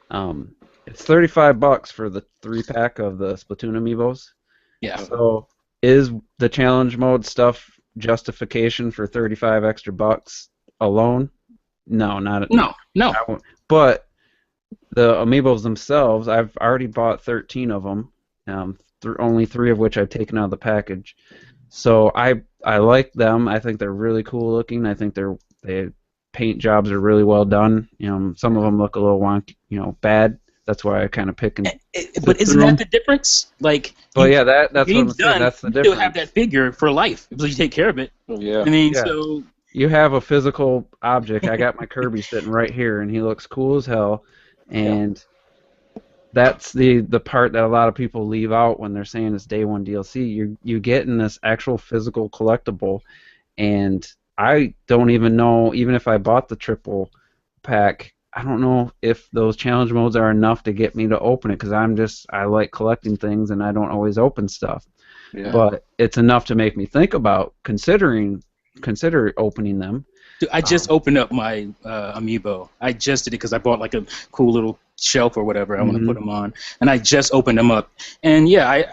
it's $35 for the 3-pack of the Splatoon amiibos. Yeah. So is the challenge mode stuff justification for 35 extra bucks alone? No, not No. But the amiibos themselves, I've already bought 13 of them. Only 3 of which I've taken out of the package. So I like them. I think they're really cool looking. I think their paint jobs are really well done. Some of them look a little wonky, bad. That's why I kind of pick and. But isn't that the difference? Like. Well, yeah, that's what I'm saying. That's the difference. You still have that figure for life because you take care of it. Yeah. I mean, yeah. so. You have a physical object. I got my Kirby sitting right here, and he looks cool as hell. And that's the part that a lot of people leave out when they're saying it's day one DLC. You get in this actual physical collectible, and I don't even know, even if I bought the triple pack, I don't know if those challenge modes are enough to get me to open it, because I like collecting things and I don't always open stuff. Yeah. But it's enough to make me think about consider opening them. Dude, I just opened up my Amiibo. I just did it because I bought like a cool little shelf or whatever I want to put them on, and I just opened them up. And yeah,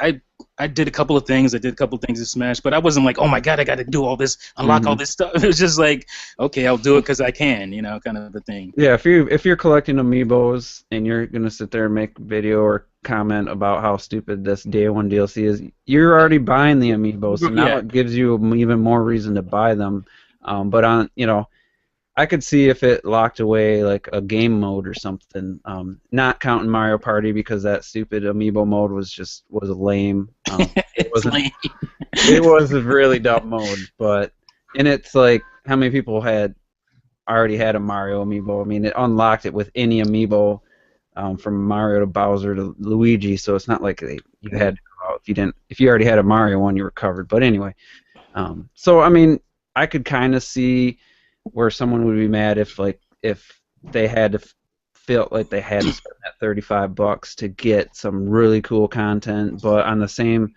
I did a couple of things. I did a couple of things in Smash, but I wasn't like, oh my god, I got to do all this, unlock all this stuff. It was just like, okay, I'll do it because I can, kind of a thing. Yeah, if you're collecting Amiibos and you're gonna sit there and make a video or comment about how stupid this day one DLC is, you're already buying the Amiibos, so now it gives you even more reason to buy them. But I could see if it locked away like a game mode or something. Not counting Mario Party, because that stupid Amiibo mode was lame. It was a really dumb mode, and it's like, how many people already had a Mario Amiibo? I mean, it unlocked it with any Amiibo, from Mario to Bowser to Luigi. So it's not like you had to go out. If you already had a Mario one, you were covered. But anyway, so I mean, I could kind of see where someone would be mad if they had to feel like they had to spend that $35 to get some really cool content. But on the same,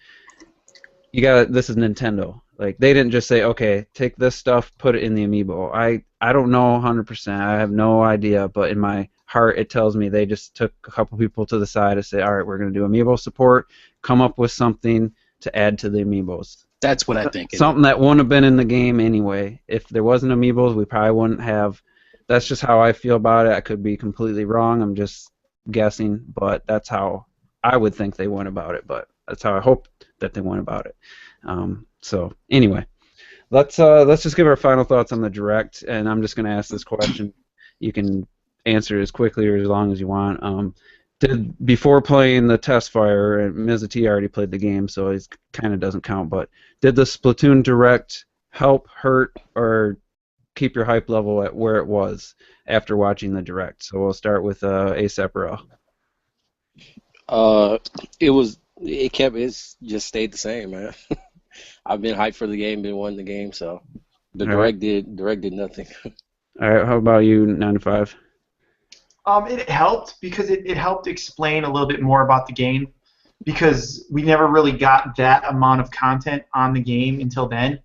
this is Nintendo. Like, they didn't just say, okay, take this stuff, put it in the Amiibo. I don't know 100%. I have no idea, but in my heart it tells me they just took a couple people to the side to say, all right, we're going to do Amiibo support, come up with something to add to the Amiibos. That's what I think. Something that wouldn't have been in the game anyway. If there wasn't Amiibos, we probably wouldn't have. That's just how I feel about it. I could be completely wrong. I'm just guessing, but that's how I would think they went about it. But that's how I hope that they went about it. So anyway, let's just give our final thoughts on the Direct, and I'm just going to ask this question. You can answer it as quickly or as long as you want. Before playing the Testfire, and Ms. T already played the game, so it kind of doesn't count, but did the Splatoon Direct help, hurt, or keep your hype level at where it was after watching the Direct? So we'll start with A$AP Row. It's just stayed the same, man. I've been hyped for the game, been wanting the game, so the Direct did nothing. All right, how about you, 9 to 5? It helped because it helped explain a little bit more about the game, because we never really got that amount of content on the game until then.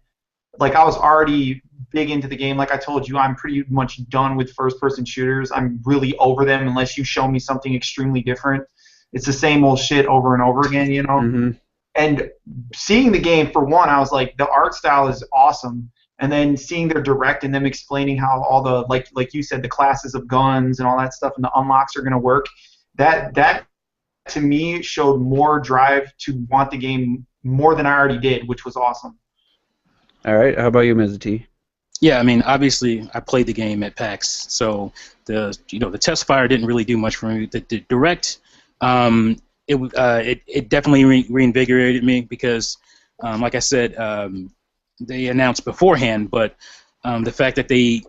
Like, I was already big into the game. Like I told you, I'm pretty much done with first-person shooters. I'm really over them unless you show me something extremely different. It's the same old shit over and over again, Mm-hmm. And seeing the game, for one, I was like, the art style is awesome. And then seeing their Direct and them explaining how all the, like you said, the classes of guns and all that stuff and the unlocks are going to work, that to me showed more drive to want the game more than I already did, which was awesome. All right, how about you, Ms. T? Yeah, I mean, obviously, I played the game at PAX, so the Testfire didn't really do much for me. The Direct, it definitely reinvigorated me because, like I said, they announced beforehand, but the fact that they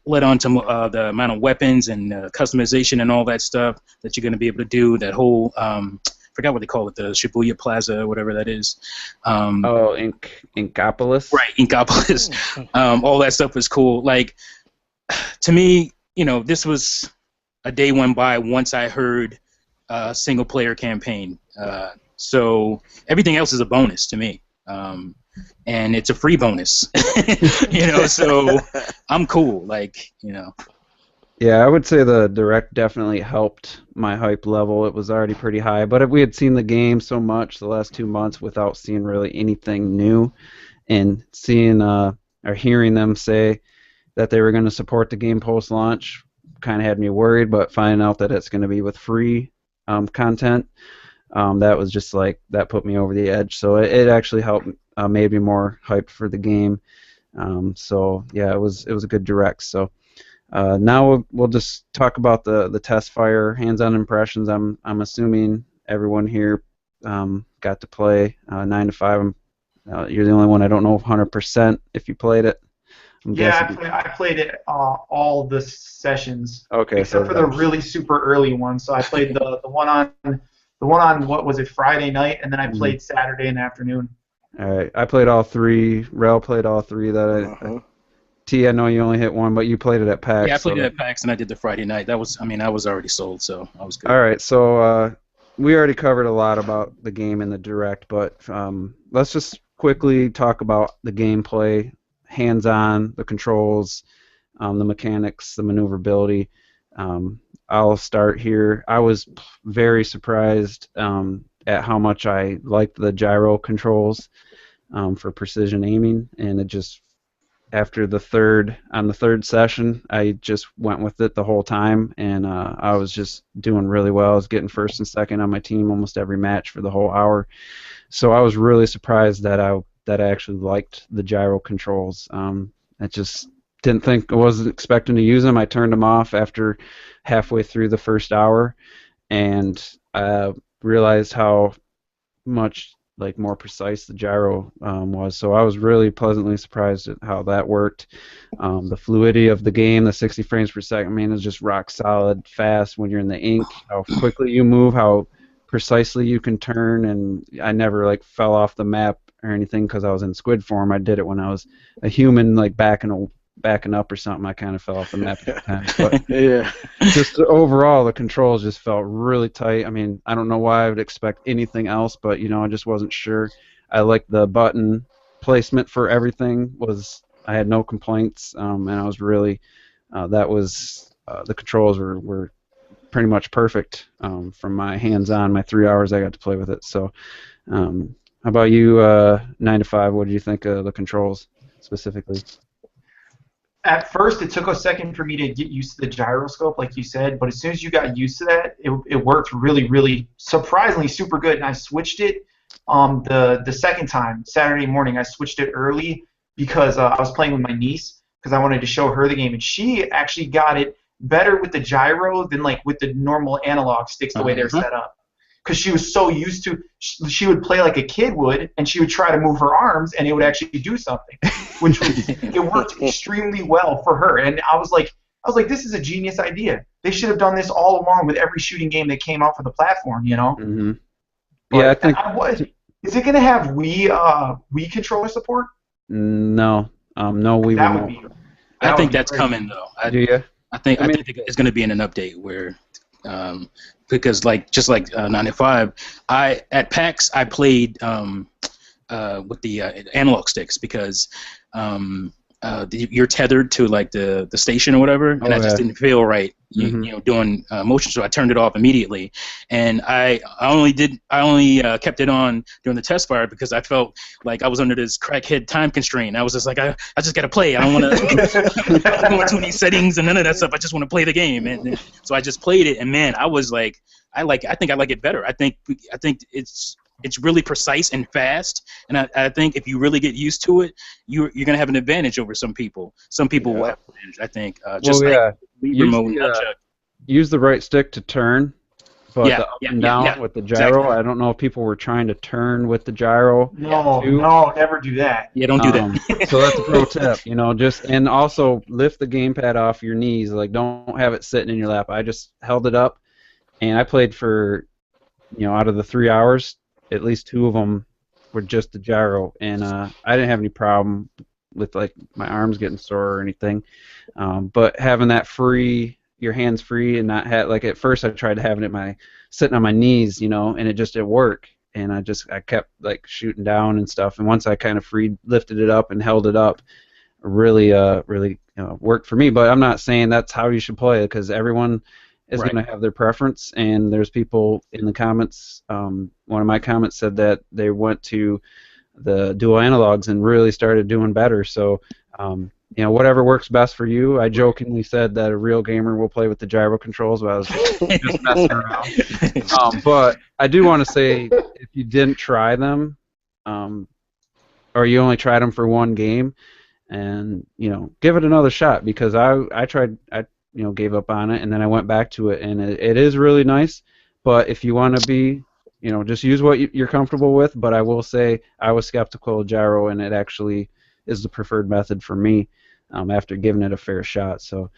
led on to the amount of weapons and customization and all that stuff that you're going to be able to do, that whole, forgot what they call it, the Shibuya Plaza, whatever that is. Inkopolis? Right, Inkopolis. All that stuff was cool. Like, to me, this was a day went by once I heard single player campaign. So everything else is a bonus to me. And it's a free bonus, so I'm cool, Yeah, I would say the Direct definitely helped my hype level. It was already pretty high, but if we had seen the game so much the last 2 months without seeing really anything new and seeing or hearing them say that they were going to support the game post-launch kind of had me worried, but finding out that it's going to be with free content, that was just that put me over the edge. So it actually helped, made me more hyped for the game. So yeah, it was a good Direct. So now we'll just talk about the Testfire hands-on impressions. I'm assuming everyone here got to play 9 to 5. You're the only one I don't know 100% if you played it. I played it all the sessions. Okay, except for the really super early one. So I played the one on what was it, Friday night, and then I played Saturday in the afternoon. All right, I played all 3. Rel played all 3. T, I know you only hit 1, but you played it at PAX. Yeah, I played it at PAX, and I did the Friday night. I was already sold, so I was good. All right, so we already covered a lot about the game in the Direct, but let's just quickly talk about the gameplay, hands-on, the controls, the mechanics, the maneuverability. I'll start here. I was very surprised at how much I liked the gyro controls for precision aiming, and it just after the third session, I just went with it the whole time, and I was just doing really well. I was getting first and second on my team almost every match for the whole hour. So I was really surprised that I actually liked the gyro controls. I just I wasn't expecting to use them. I turned them off after halfway through the first hour, and I realized how much more precise the gyro was. So I was really pleasantly surprised at how that worked. The fluidity of the game, the 60 frames per second, is just rock solid, fast when you're in the ink. How quickly you move, how precisely you can turn, and I never fell off the map or anything because I was in squid form. I did it when I was a human, backing up or something. I kind of fell off the map at the time. But yeah. Just overall, the controls just felt really tight. I don't know why I would expect anything else, but I just wasn't sure. I liked the button placement for everything. I had no complaints, and I was really the controls were pretty much perfect from my hands-on, my 3 hours I got to play with it. So, how about you, 9 to 5? What did you think of the controls specifically? At first, it took a second for me to get used to the gyroscope, like you said, but as soon as you got used to that, it worked really, really surprisingly super good. And I switched it the second time, Saturday morning. I switched it early because I was playing with my niece because I wanted to show her the game, and she actually got it better with the gyro than with the normal analog sticks the way they're set up. Because she was so used to, she would play like a kid would, and she would try to move her arms, and it would actually do something, it worked extremely well for her. And I was like, this is a genius idea. They should have done this all along with every shooting game that came out for the platform, Mm-hmm. But yeah, I think. Is it going to have Wii controller support? No, no Wii that remote. would be. I think that's coming though. Do you? I think it's going to be in an update where. Because just like 95, at PAX I played with the analog sticks because you're tethered to the station or whatever, and I just didn't feel right, doing motion, so I turned it off immediately, and I only kept it on during the Testfire because I felt like I was under this crackhead time constraint. I was just like, I just gotta play. I don't want to go into any settings and none of that stuff. I just want to play the game, and so I just played it, and man, I was like, I think I like it better. I think it's really precise and fast, and I think if you really get used to it, you're gonna have an advantage over some people. Some people will have an advantage, I think. Use the right stick to turn, but the up and down with the gyro. Exactly. I don't know if people were trying to turn with the gyro. No, never do that. Yeah, don't do that. So that's a pro tip, and also lift the gamepad off your knees. Don't have it sitting in your lap. I just held it up, and I played for, out of the 3 hours, at least 2 of them were just the gyro, and I didn't have any problem with my arms getting sore or anything. But having that free your hands free and not have like at first I tried having it sitting on my knees, and it just didn't work. And I kept like shooting down and stuff. And once I kind of lifted it up and held it up, really worked for me. But I'm not saying that's how you should play it because everyone is going to have their preference. And there's people in the comments. One of my comments said that they went to the dual analogs and really started doing better. So whatever works best for you. I jokingly said that a real gamer will play with the gyro controls, but I was just messing around. But I do want to say, if you didn't try them, or you only tried them for one game, and give it another shot, because I tried, gave up on it, and then I went back to it, and it is really nice. But if you want to be, just use what you're comfortable with. But I will say I was skeptical of gyro, and it actually is the preferred method for me after giving it a fair shot. So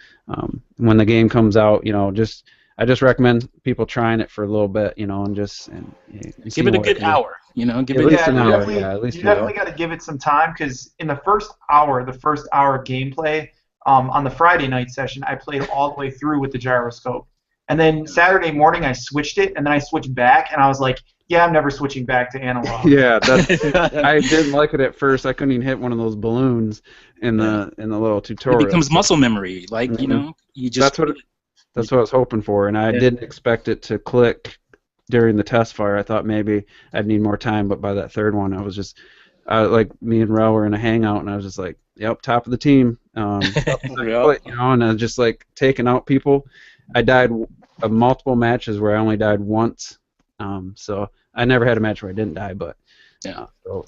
when the game comes out, I just recommend people trying it for a little bit, and give it a good hour. Give it at least an hour. At least you definitely got to give it some time, because in the first hour gameplay on the Friday night session, I played all the way through with the gyroscope. And then Saturday morning, I switched it, and then I switched back, and I was like, yeah, I'm never switching back to analog. Yeah, I didn't like it at first. I couldn't even hit one of those balloons in the little tutorial. It becomes muscle memory, like you just. That's what I was hoping for, and I didn't expect it to click during the Testfire. I thought maybe I'd need more time, but by that third one, I was just like me and Rel were in a hangout, and I was just like, "Yep, top of the team," and I was just like taking out people. I died multiple matches where I only died once, so I never had a match where I didn't die. But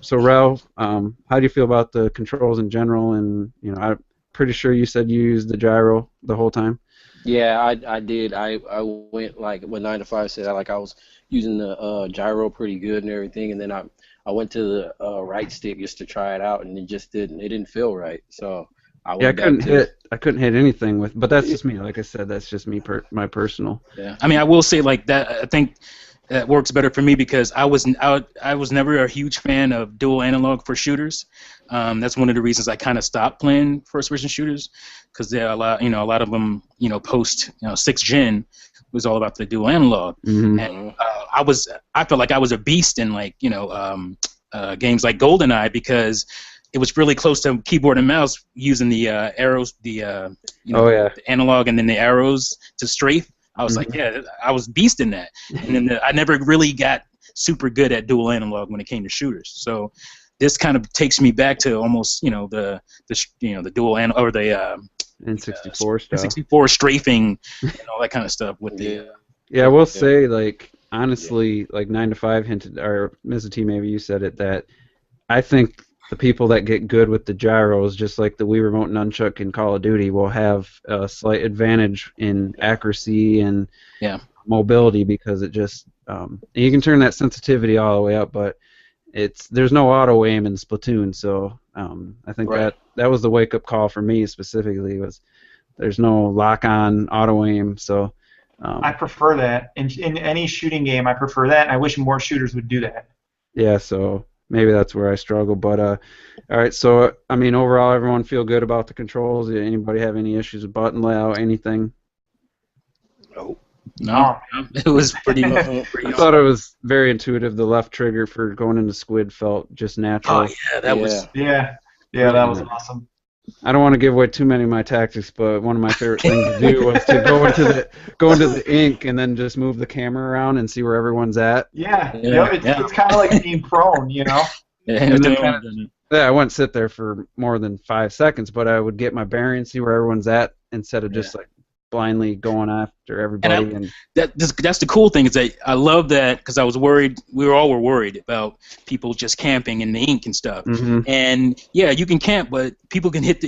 so Rel, how do you feel about the controls in general? And I'm pretty sure you said you used the gyro the whole time. Yeah, I did. I went like what 9 to 5 said. I was using the gyro pretty good and everything, and then I went to the right stick just to try it out, and it didn't feel right. So I couldn't hit anything with, but that's just me. Like I said, that's just me my personal. Yeah, I mean, I will say like that. I think that works better for me because I was never a huge fan of dual analog for shooters. That's one of the reasons I kind of stopped playing first-person shooters, because there are a lot of them, post 6th gen was all about the dual analog, and I felt like I was a beast in games like GoldenEye, because it was really close to keyboard and mouse using the arrows, the analog and then the arrows to strafe. I was like, yeah, I was beast in that, and then I never really got super good at dual analog when it came to shooters. So this kind of takes me back to almost the dual analog or the N64 stuff, N64 strafing and all that kind of stuff with the. I will say, like, honestly, like 9 to 5 hinted, or Mrs. T, maybe you said it, that I think the people that get good with the gyros, just like the Wii Remote Nunchuck in Call of Duty, will have a slight advantage in accuracy and mobility, because it just you can turn that sensitivity all the way up, but there's no auto aim in Splatoon, so I think that was the wake up call for me specifically, was there's no lock on auto aim, so I prefer that in any shooting game. I prefer that, and I wish more shooters would do that. Yeah, so maybe that's where I struggle, but all right. So I mean, overall, everyone feel good about the controls? Anybody have any issues with button layout, anything? No, it was pretty. I thought it was very intuitive. The left trigger for going into squid felt just natural. Oh yeah, that was. Yeah, that was awesome. I don't want to give away too many of my tactics, but one of my favorite things to do was to go into the ink and then just move the camera around and see where everyone's at. It's kind of like being prone, Yeah, I wouldn't sit there for more than 5 seconds, but I would get my bearings, see where everyone's at, instead of just like blindly going after everybody. And that's the cool thing, is that I love that, because I was worried. We all were worried about people just camping in the ink and stuff. And you can camp, but people can hit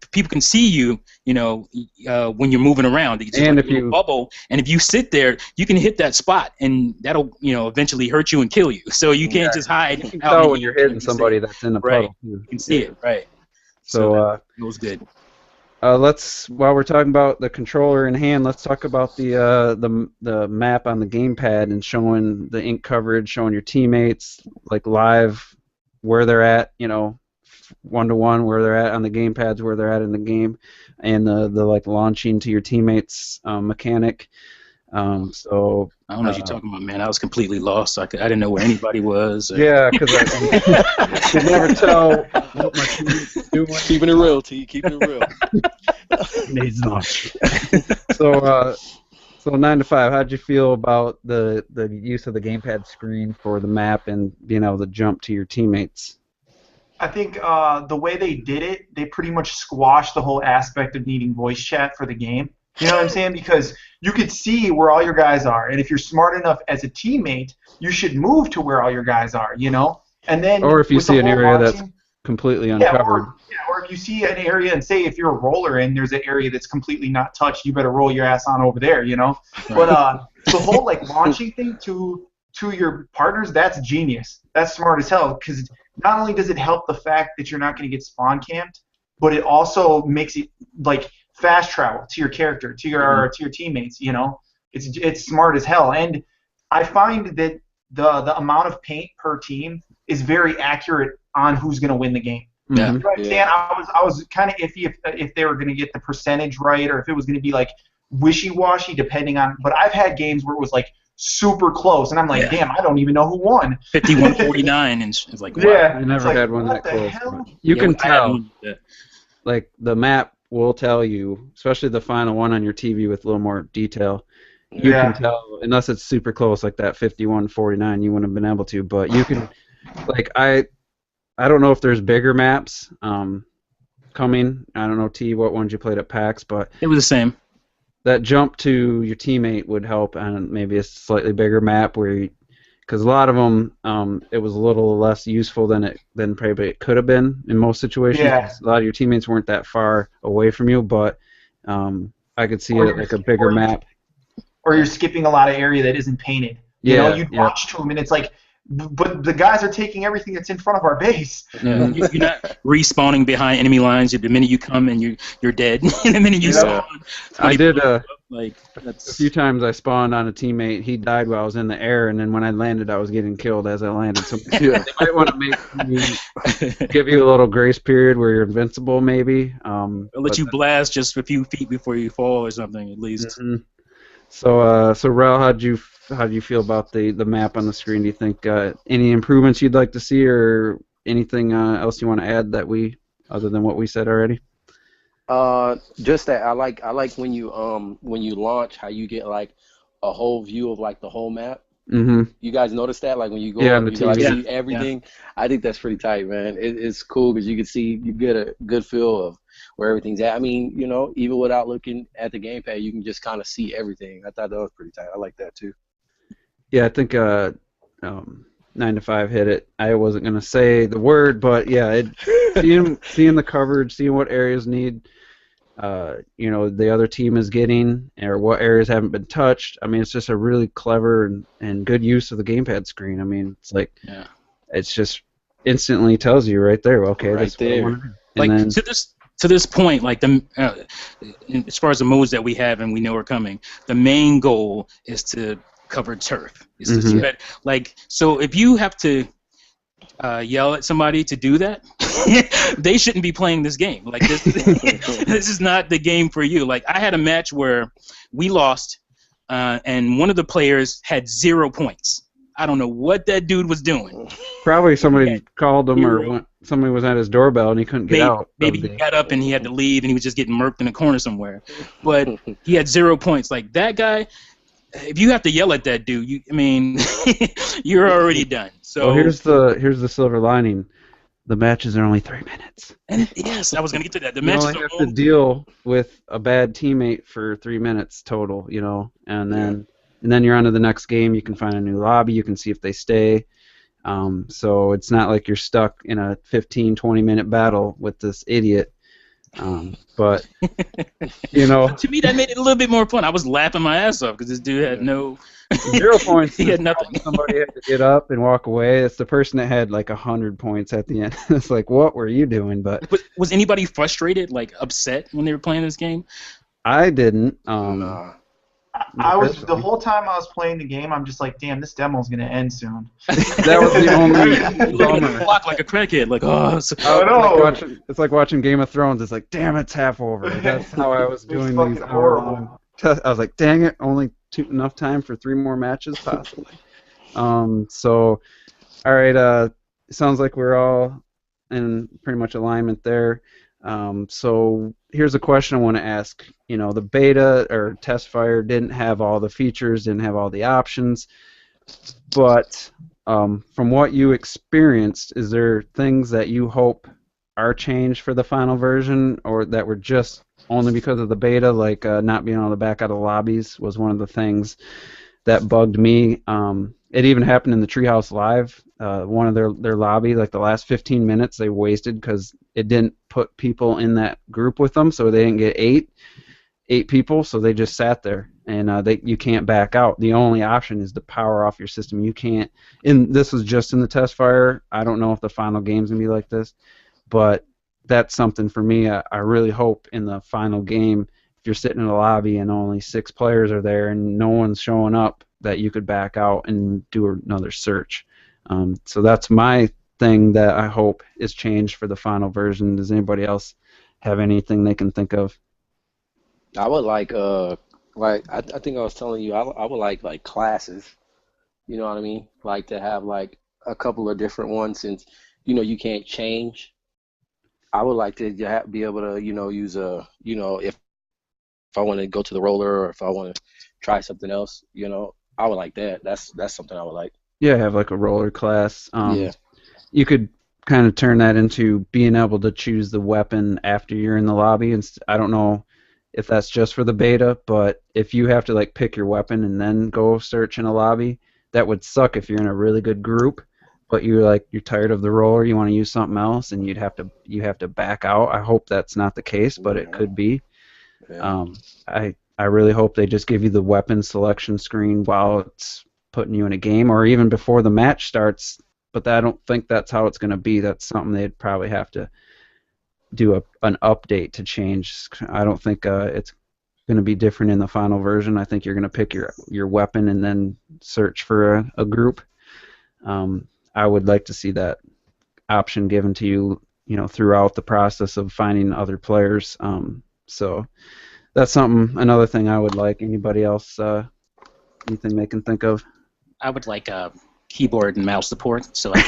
people can see you, when you're moving around. It's and like if you bubble, and if you sit there, you can hit that spot, and that'll eventually hurt you and kill you. So you can't just hide. You can tell when you're hitting somebody that's in a puddle. You can see it, right? So it was good. While we're talking about the controller in hand, let's talk about the map on the gamepad and showing the ink coverage, showing your teammates like live where they're at, 1-to-1 where they're at on the game pads, where they're at in the game, and the like launching to your teammates mechanic. So I don't know what you're talking about, man. I was completely lost. I didn't know where anybody was. Yeah, because I could never tell what my teammates was doing. Keeping it real, T. Keeping it real. Needs not. So 9 to 5. How'd you feel about the use of the gamepad screen for the map and being able to jump to your teammates? I think the way they did it, they pretty much squashed the whole aspect of needing voice chat for the game. You know what I'm saying? Because you could see where all your guys are, and if you're smart enough as a teammate, you should move to where all your guys are. You know, and then or if you see an area that's completely uncovered. Or if you see an area, and say if you're a roller and there's an area that's completely not touched, you better roll your ass on over there. You know, but the whole like launching thing to your partners, that's genius. That's smart as hell, because not only does it help the fact that you're not going to get spawn camped, but it also makes it like fast travel to your character, to your teammates. You know, it's smart as hell. And I find that the amount of paint per team is very accurate on who's going to win the game. Yeah. You know what I'm saying? I was kind of iffy if they were going to get the percentage right, or if it was going to be like wishy-washy depending on. But I've had games where it was like super close, and I'm like, damn, I don't even know who won. 51-49, and it's like, wow. Yeah, I never had one that close. You can tell. Like the map will tell you, especially the final one on your TV with a little more detail. You can tell, unless it's super close, like that 51-49, you wouldn't have been able to. But you can, like I don't know if there's bigger maps coming. I don't know, T, what ones you played at PAX, but it was the same. That jump to your teammate would help, and maybe a slightly bigger map where, because a lot of them, it was a little less useful than probably it could have been in most situations. Yeah. A lot of your teammates weren't that far away from you, but I could see it like a bigger map. Or you're skipping a lot of area that isn't painted. You know, you watch to them, and it's like, but the guys are taking everything that's in front of our base. Yeah. You're not respawning behind enemy lines. The minute you come and you're dead. And the minute you spawn, I did a few times. I spawned on a teammate. He died while I was in the air, and then when I landed, I was getting killed as I landed. So they might want to give you a little grace period where you're invincible, maybe. They'll let you blast just a few feet before you fall or something, at least. Mm-hmm. So Rel, how'd you feel about the map on the screen? Do you think any improvements you'd like to see, or anything else you want to add other than what we said already? Just that I like when you launch, how you get like a whole view of like the whole map. Mm-hmm. You guys notice that, like when you go, you see everything. Yeah. I think that's pretty tight, man. It's cool because you get a good feel of where everything's at. I mean, you know, even without looking at the gamepad, you can just kind of see everything. I thought that was pretty tight. I like that too. Yeah, I think 9 to 5 hit it. I wasn't gonna say the word, but yeah, seeing the coverage, seeing what areas need, the other team is getting, or what areas haven't been touched. I mean, it's just a really clever and good use of the gamepad screen. I mean, it's like, it's just instantly tells you right there. Okay, right that's there. what I want to do. Like then, to this point, like as far as the modes that we have and we know are coming, the main goal is to cover turf. Like, so if you have to yell at somebody to do that, they shouldn't be playing this game. Like this, this is not the game for you. Like I had a match where we lost, and one of the players had 0 points. I don't know what that dude was doing. Probably somebody called him, or somebody was at his doorbell and he couldn't get out. Maybe he got up and he had to leave and he was just getting murked in a corner somewhere. But he had 0 points. Like that guy, if you have to yell at that dude, you're already done. So here's the silver lining: the matches are only 3 minutes. And yes, I was gonna get to that. The you matches only have to deal with a bad teammate for 3 minutes total, and then you're on to the next game. You can find a new lobby. You can see if they stay. So it's not like you're stuck in a 15-20 minute battle with this idiot. But to me that made it a little bit more fun. I was laughing my ass off because this dude had 0 points. He had nothing. Somebody had to get up and walk away. It's the person that had like 100 points at the end. It's like, what were you doing? But was anybody frustrated, like upset when they were playing this game? I didn't. I was the whole time I was playing the game. I'm just like, damn, this demo's gonna end soon. That was the only bummer. Walk like a crackhead, like It's like watching Game of Thrones. It's like, damn, it's half over. That's how I was doing fucking these horrible. I was like, dang it, only enough time for 3 more matches possibly. So, all right. Sounds like we're all in pretty much alignment there. So here's a question I want to ask. You know, the beta or Testfire didn't have all the features, didn't have all the options, but from what you experienced, is there things that you hope are changed for the final version, or that were just only because of the beta, like not being able to back out of lobbies was one of the things that bugged me. It even happened in the Treehouse Live. One of their lobby, like the last 15 minutes, they wasted because it didn't put people in that group with them, so they didn't get eight people, so they just sat there, and you can't back out. The only option is to power off your system. You can't. And this was just in the Testfire. I don't know if the final game's gonna be like this, but that's something for me. I really hope in the final game, if you're sitting in a lobby and only 6 players are there and no one's showing up, that you could back out and do another search. So that's my thing that I hope is changed for the final version. Does anybody else have anything they can think of? I would like I think I was telling you I would like classes. You know what I mean? Like to have like a couple of different ones, since you can't change. I would like to be able to use if I want to go to the roller, or if I want to try something else, I would like that. That's something I would like. Yeah, have like a roller class. Yeah. You could kind of turn that into being able to choose the weapon after you're in the lobby. And I don't know if that's just for the beta, but if you have to like pick your weapon and then go search in a lobby, that would suck if you're in a really good group, but you're tired of the roller, you want to use something else, and you have to back out. I hope that's not the case, but it could be. Yeah. I really hope they just give you the weapon selection screen while it's putting you in a game, or even before the match starts. But I don't think that's how it's going to be. That's something they'd probably have to do an update to change. I don't think it's going to be different in the final version. I think you're going to pick your weapon and then search for a group. I would like to see that option given to you, throughout the process of finding other players. So that's another thing I would like. Anybody else, anything they can think of? I would like keyboard and mouse support, so I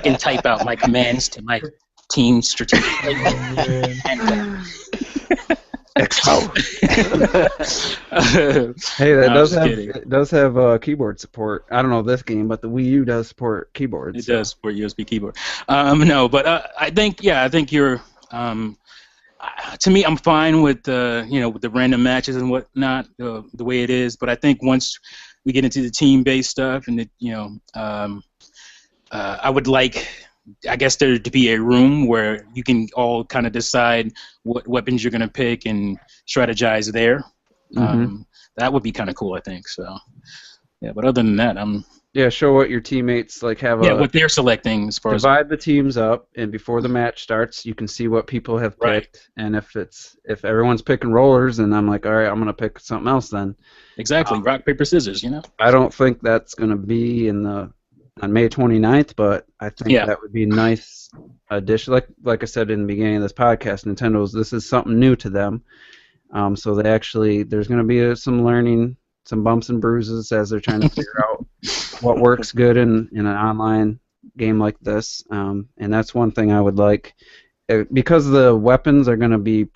can type out my commands to my team strategically. Expo. Hey, that does have keyboard support. I don't know this game, but the Wii U does support keyboards. It does support USB keyboard. No, but I think you're. To me, I'm fine with with the random matches and whatnot, the way it is. But I think once we get into the team-based stuff, and I would like, I guess, there to be a room where you can all kind of decide what weapons you're going to pick and strategize there. Mm-hmm. That would be kind of cool, I think. So, yeah. But other than that, show what your teammates have. What they're selecting as far divide the teams up, and before the match starts, you can see what people have picked. Right. And if everyone's picking rollers, and I'm like, all right, I'm gonna pick something else then. Exactly, rock paper scissors, I don't think that's gonna be on May 29th, but I think that would be a nice addition. Like I said in the beginning of this podcast, this is something new to them. So there's gonna be some learning, some bumps and bruises as they're trying to figure out what works good in an online game like this. And that's one thing I would like. Because the weapons are going to be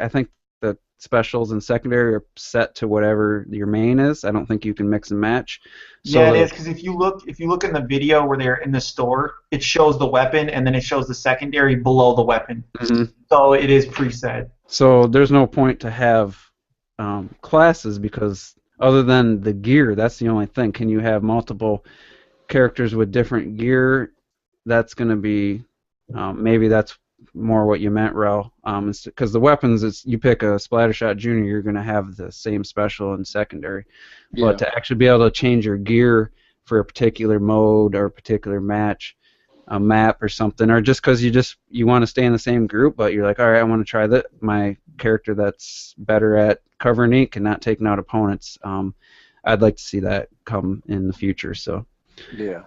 I think the specials and secondary are set to whatever your main is. I don't think you can mix and match. So yeah, it is, because if you look in the video where they're in the store, it shows the weapon and then it shows the secondary below the weapon. Mm-hmm. So it is preset. So there's no point to have classes, because other than the gear, that's the only thing. Can you have multiple characters with different gear? That's going to be maybe that's more what you meant, Rel. Because the weapons, you pick a Splattershot Junior, you're going to have the same special and secondary. Yeah. But to actually be able to change your gear for a particular mode or a particular match, a map or something, or just because you want to stay in the same group, but you're like, all right, I want to try that my character that's better at cover and ink and not taking out opponents. I'd like to see that come in the future. So. Yeah.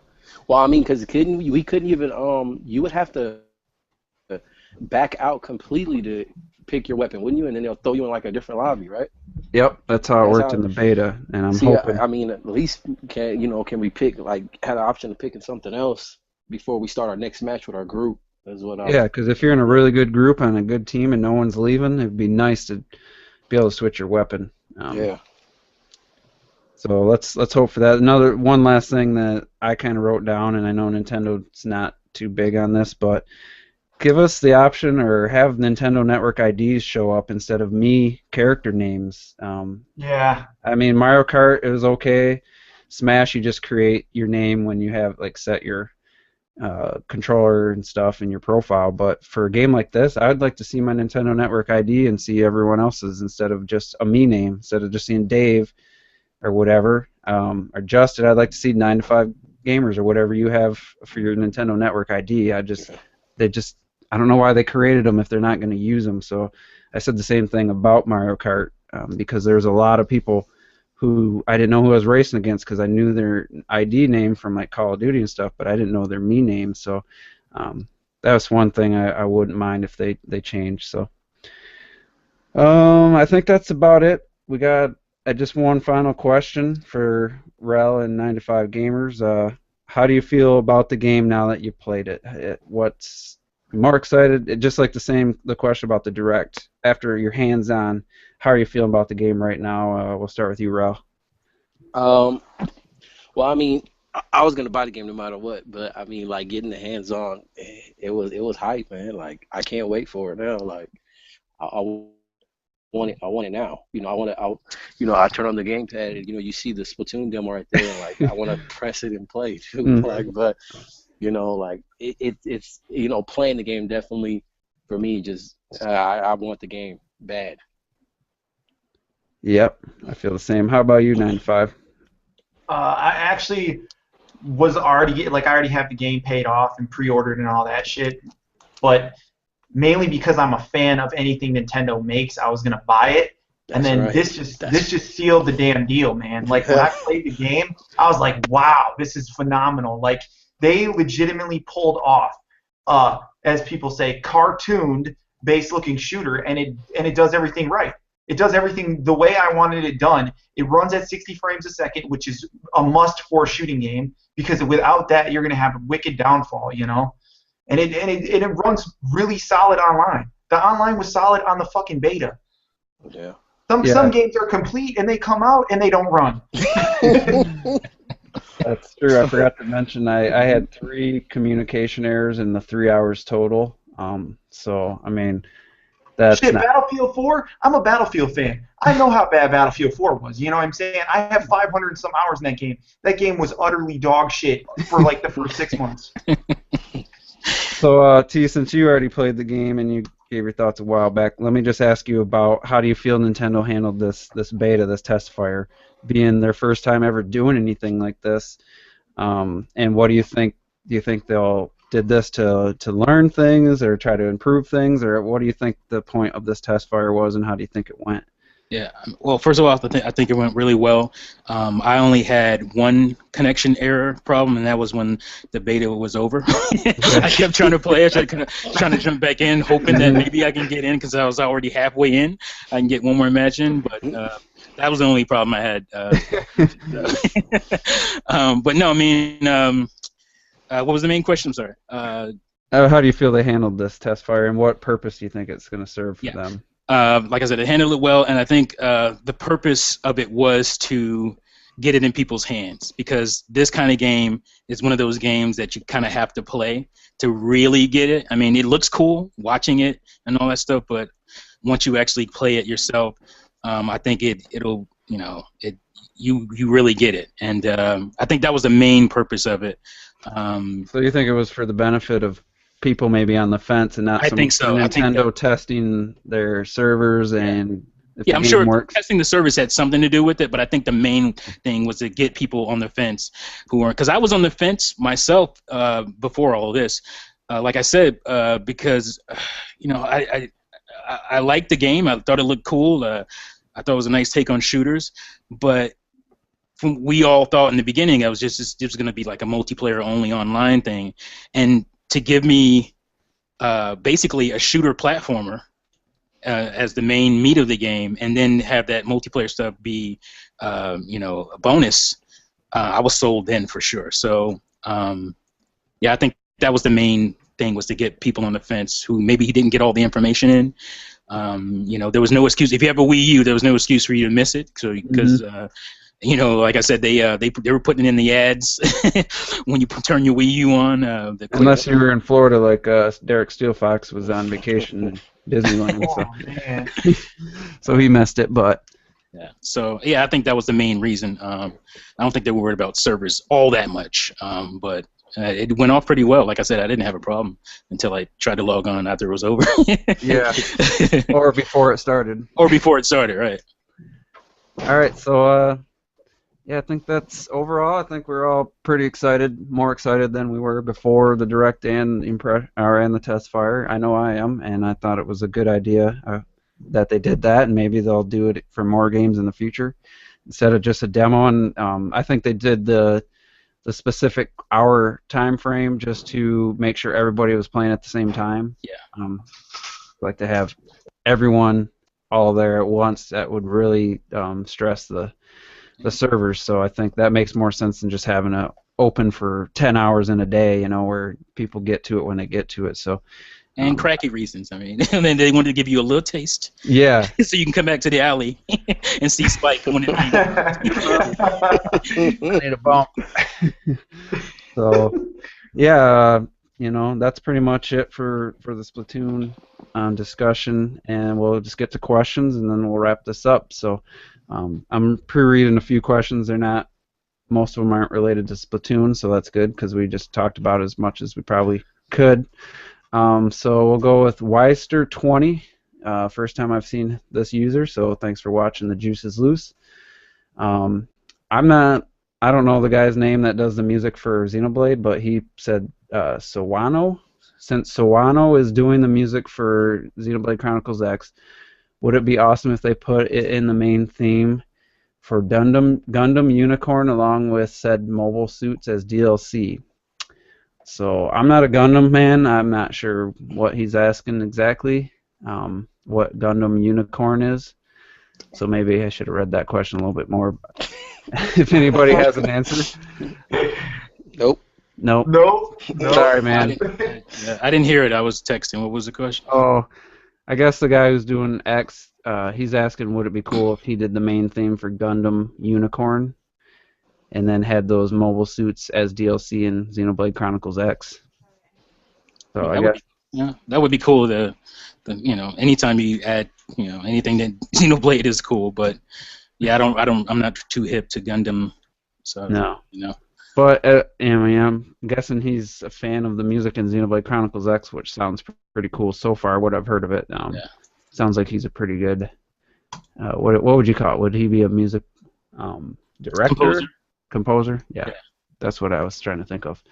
Well, I mean, because we couldn't even you would have to back out completely to pick your weapon, wouldn't you? And then they'll throw you in like a different lobby, right? Yep, that's how it worked in the beta, and I'm hoping. I mean, at least can we pick have the option of picking something else before we start our next match with our group? Is what Yeah, because if you're in a really good group on a good team and no one's leaving, it'd be nice to be able to switch your weapon. Yeah. So let's hope for that. One last thing that I kind of wrote down, and I know Nintendo's not too big on this, but give us the option or have Nintendo Network IDs show up instead of character names. Yeah. I mean, Mario Kart, it was okay. Smash, you just create your name when you have set your controller and stuff in your profile. But for a game like this, I'd like to see my Nintendo Network ID and see everyone else's instead of just a me name. Instead of just seeing Dave or whatever, or Justin, I'd like to see 9 to 5 Gamers or whatever you have for your Nintendo Network ID. I don't know why they created them if they're not going to use them. So I said the same thing about Mario Kart because there's a lot of people who I didn't know who I was racing against because I knew their ID name from like Call of Duty and stuff, but I didn't know their me name. So that was one thing I wouldn't mind if they changed. So I think that's about it. We got just one final question for Rel and 9 to 5 Gamers. How do you feel about the game now that you've played it? What's more excited? Just like the question about the Direct. After your hands-on, how are you feeling about the game right now? We'll start with you, Rel. Well, I mean, I was gonna buy the game no matter what, but I mean, like getting the hands-on, it was hype, man. Like I can't wait for it now. Like I want it now. I turn on the gamepad and you see the Splatoon demo right there, and like I want to press it and play too. Like, but like it's playing the game definitely for me. Just I want the game bad. Yep, I feel the same. How about you, 9 to 5? I actually was I already have the game paid off and pre-ordered and all that shit, but mainly because I'm a fan of anything Nintendo makes, I was gonna buy it, and then right. this just sealed the damn deal, man. Like when I played the game, I was like, wow, this is phenomenal. Like they legitimately pulled off, as people say, cartooned base-looking shooter, and it does everything right. It does everything the way I wanted it done. It runs at 60 frames a second, which is a must for a shooting game, because without that, you're gonna have a wicked downfall, And it runs really solid online. The online was solid on the fucking beta. Yeah. Some games are complete and they come out and they don't run. That's true. I forgot to mention I had 3 communication errors in the 3 hours total. So I mean, that's Battlefield 4. I'm a Battlefield fan. I know how bad Battlefield 4 was. You know what I'm saying? I have 500 and some hours in that game. That game was utterly dog shit for like the first 6 months. So, T, since you already played the game and you gave your thoughts a while back, let me just ask you about how do you feel Nintendo handled this beta, this Testfire, being their first time ever doing anything like this, and what do you think? Do you think they'll did this to learn things or try to improve things, or what do you think the point of this Testfire was, and how do you think it went? Yeah, well, first of all, I think it went really well. I only had one connection error problem, and that was when the beta was over. I kept trying to play it, trying to jump back in, hoping that maybe I can get in because I was already halfway in. I can get one more match in, but that was the only problem I had. But no, I mean, what was the main question? I'm sorry. How do you feel they handled this Testfire, and what purpose do you think it's going to serve for them? Like I said, they handled it well, and I think the purpose of it was to get it in people's hands, because this kind of game is one of those games that you kind of have to play to really get it. I mean, it looks cool watching it and all that stuff, but once you actually play it yourself, I think it'll you really get it, and I think that was the main purpose of it. So you think it was for the benefit of people maybe on the fence and not I think so. Nintendo testing their servers and if Yeah, the I'm game sure works. testing the service had something to do with it, but I think the main thing was to get people on the fence who weren't. Because I was on the fence myself before all of this. Like I said, because I liked the game. I thought it looked cool. I thought it was a nice take on shooters, but we all thought in the beginning it was just going to be like a multiplayer only online thing, and to give me basically a shooter platformer as the main meat of the game, and then have that multiplayer stuff be a bonus. I was sold then for sure. So yeah, I think that was the main thing, was to get people on the fence who maybe he didn't get all the information in. There was no excuse. If you have a Wii U, there was no excuse for you to miss it. So because like I said, they were putting it in the ads when you turn your Wii U on. Unless you were in Florida, like Derek Steelfox was on vacation in Disneyland, Man. so he missed it. But yeah, so yeah, I think that was the main reason. I don't think they were worried about servers all that much, but it went off pretty well. Like I said, I didn't have a problem until I tried to log on after it was over. yeah, or before it started. Or before it started, right? All right, so yeah, I think that's overall. I think we're all pretty excited, more excited than we were before the Direct and and the Testfire. I know I am, and I thought it was a good idea that they did that, and maybe they'll do it for more games in the future instead of just a demo. And I think they did the specific hour time frame just to make sure everybody was playing at the same time. Yeah. Like to have everyone all there at once. That would really stress the servers. So I think that makes more sense than just having it open for 10 hours in a day, where people get to it when they get to it. So. And cracky reasons, I mean. And then they wanted to give you a little taste. Yeah. So you can come back to the alley and see Spike when it need a bump. So, yeah, that's pretty much it for the Splatoon discussion, and we'll just get to questions, and then we'll wrap this up. So, I'm pre-reading a few questions. Most of them aren't related to Splatoon, so that's good because we just talked about as much as we probably could. So we'll go with Weister20. First time I've seen this user, so thanks for watching. The Juice is Loose. I don't know the guy's name that does the music for Xenoblade, but he said Sawano. Since Sawano is doing the music for Xenoblade Chronicles X, would it be awesome if they put it in the main theme for Gundam Unicorn along with said mobile suits as DLC? So I'm not a Gundam man. I'm not sure what he's asking exactly, what Gundam Unicorn is. So maybe I should have read that question a little bit more. If anybody has an answer. Nope. Nope. Sorry, man. I didn't hear it. I was texting. What was the question? Oh, I guess the guy who's doing X, he's asking would it be cool if he did the main theme for Gundam Unicorn and then had those mobile suits as DLC in Xenoblade Chronicles X. So I guess that would be cool. Anytime you add anything that Xenoblade is cool, but yeah, I'm not too hip to Gundam, so no. But I'm guessing he's a fan of the music in Xenoblade Chronicles X, which sounds pretty cool so far. What I've heard of it, sounds like he's a pretty good. What would you call it? Would he be a music director? Composer? Yeah. That's what I was trying to think of.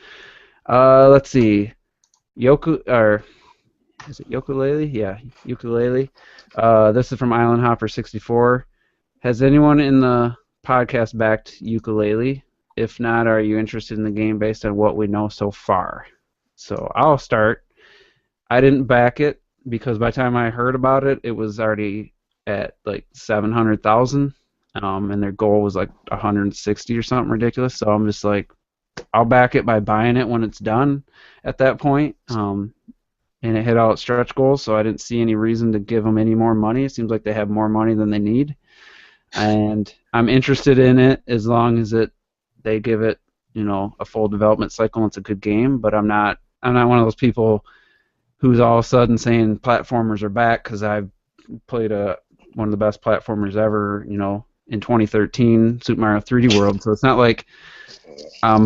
Let's see. Is it Ukulele? Yeah, Ukulele. This is from Island Hopper 64. Has anyone in the podcast backed Ukulele? If not, are you interested in the game based on what we know so far? So I'll start. I didn't back it because by the time I heard about it, it was already at like 700,000. And their goal was like 160 or something ridiculous. So I'm just like, I'll back it by buying it when it's done at that point. And it hit all its stretch goals, so I didn't see any reason to give them any more money. It seems like they have more money than they need. And I'm interested in it as long as they give it, a full development cycle and it's a good game. But I'm not one of those people who's all of a sudden saying platformers are back because I've played one of the best platformers ever, in 2013, Super Mario 3D World. So it's not like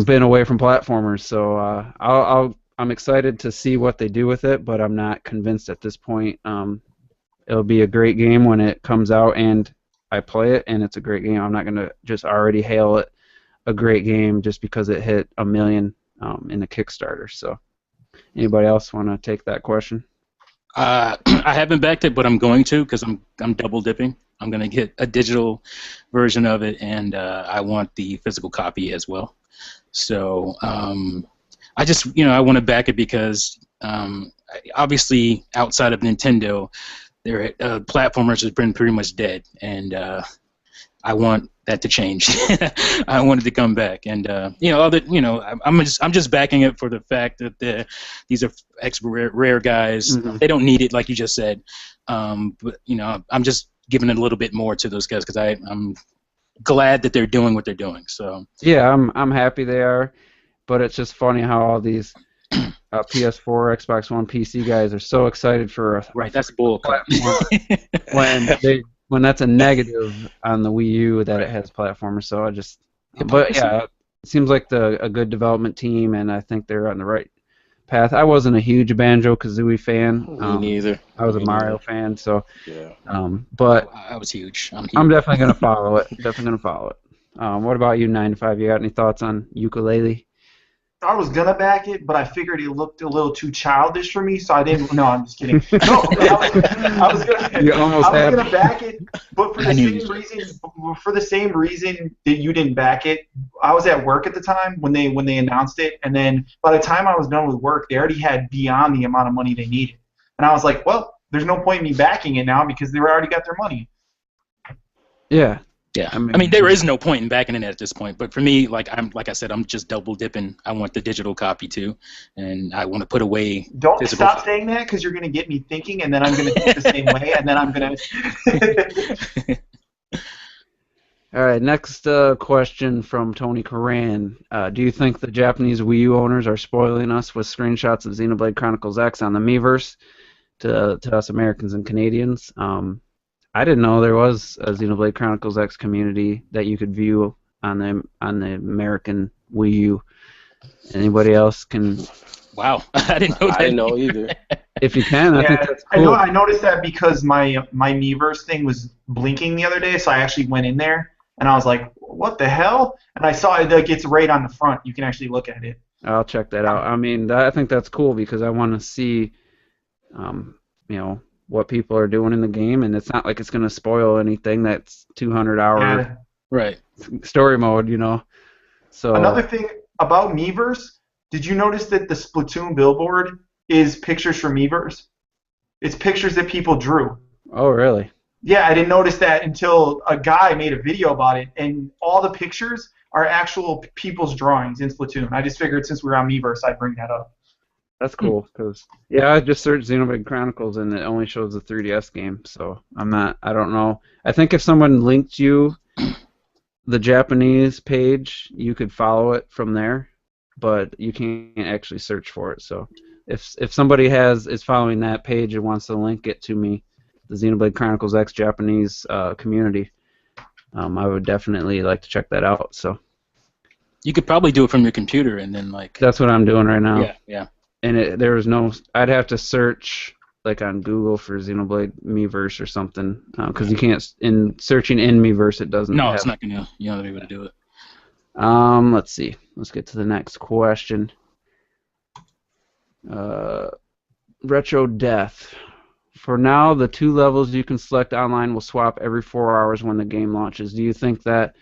been away from platformers. So I'm excited to see what they do with it, but I'm not convinced at this point. it'll be a great game when it comes out and I play it and it's a great game. I'm not gonna just already hail it a great game just because it hit 1 million in the Kickstarter. So, anybody else want to take that question? I haven't backed it, but I'm going to because I'm double dipping. I'm going to get a digital version of it, and I want the physical copy as well. So I just, I want to back it because obviously outside of Nintendo, their platformers has been pretty much dead, and I want that to change. I want it to come back, and I'm just backing it for the fact that these are rare guys. Mm-hmm. They don't need it, like you just said. But I'm just giving it a little bit more to those guys because I'm glad that they're doing what they're doing. So yeah, I'm happy they are, but it's just funny how all these PS4, Xbox One, PC guys are so excited for a right. That's bull platform when that's a negative on the Wii U that it has platformers. So but yeah, it seems like a good development team, and I think they're on the right path. I wasn't a huge Banjo-Kazooie fan. Me neither. I was a Mario fan, so yeah. But I was huge. I'm definitely gonna follow it. What about you, 9 to 5? You got any thoughts on ukulele? I was gonna back it, but I figured it looked a little too childish for me, so I didn't. No, I'm just kidding. No, I was gonna back it, but for the same reason that you didn't back it. I was at work at the time when they announced it, and then by the time I was done with work, they already had beyond the amount of money they needed, and I was like, well, there's no point in me backing it now because they already got their money. Yeah. Yeah, I mean, there is no point in backing it at this point. But for me, like I said, I'm just double dipping. I want the digital copy too, and I want to put away. Don't stop saying that because you're going to get me thinking, and then I'm going to think the same way, and then I'm going to. All right, next question from Tony Coran. Do you think the Japanese Wii U owners are spoiling us with screenshots of Xenoblade Chronicles X on the Miiverse to us Americans and Canadians? I didn't know there was a Xenoblade Chronicles X community that you could view on the American Wii U. Anybody else can? Wow, I didn't know that. I didn't know either. If you can, I think that's cool. I noticed that because my Miiverse thing was blinking the other day, so I actually went in there and I was like, "What the hell?" And I saw it like it's right on the front. You can actually look at it. I'll check that out. I mean, I think that's cool because I want to see, what people are doing in the game, and it's not like it's going to spoil anything that's 200-hour right story mode, So another thing about Miiverse, did you notice that the Splatoon billboard is pictures from Miiverse? It's pictures that people drew. Oh, really? Yeah, I didn't notice that until a guy made a video about it, and all the pictures are actual people's drawings in Splatoon. I just figured since we were on Miiverse, I'd bring that up. That's cool, because, I just searched Xenoblade Chronicles, and it only shows the 3DS game, so I don't know. I think if someone linked you the Japanese page, you could follow it from there, but you can't actually search for it, so if somebody is following that page and wants to link it to me, the Xenoblade Chronicles X Japanese community, I would definitely like to check that out, so. You could probably do it from your computer, and then, That's what I'm doing right now. Yeah. And there was no. I'd have to search on Google for Xenoblade Miiverse or something because you can't. In searching in Miiverse, it doesn't. No, it's not gonna. You're not gonna be able to do it. Let's see. Let's get to the next question. Retro Death. For now, the 2 levels you can select online will swap every 4 hours when the game launches. Do you think that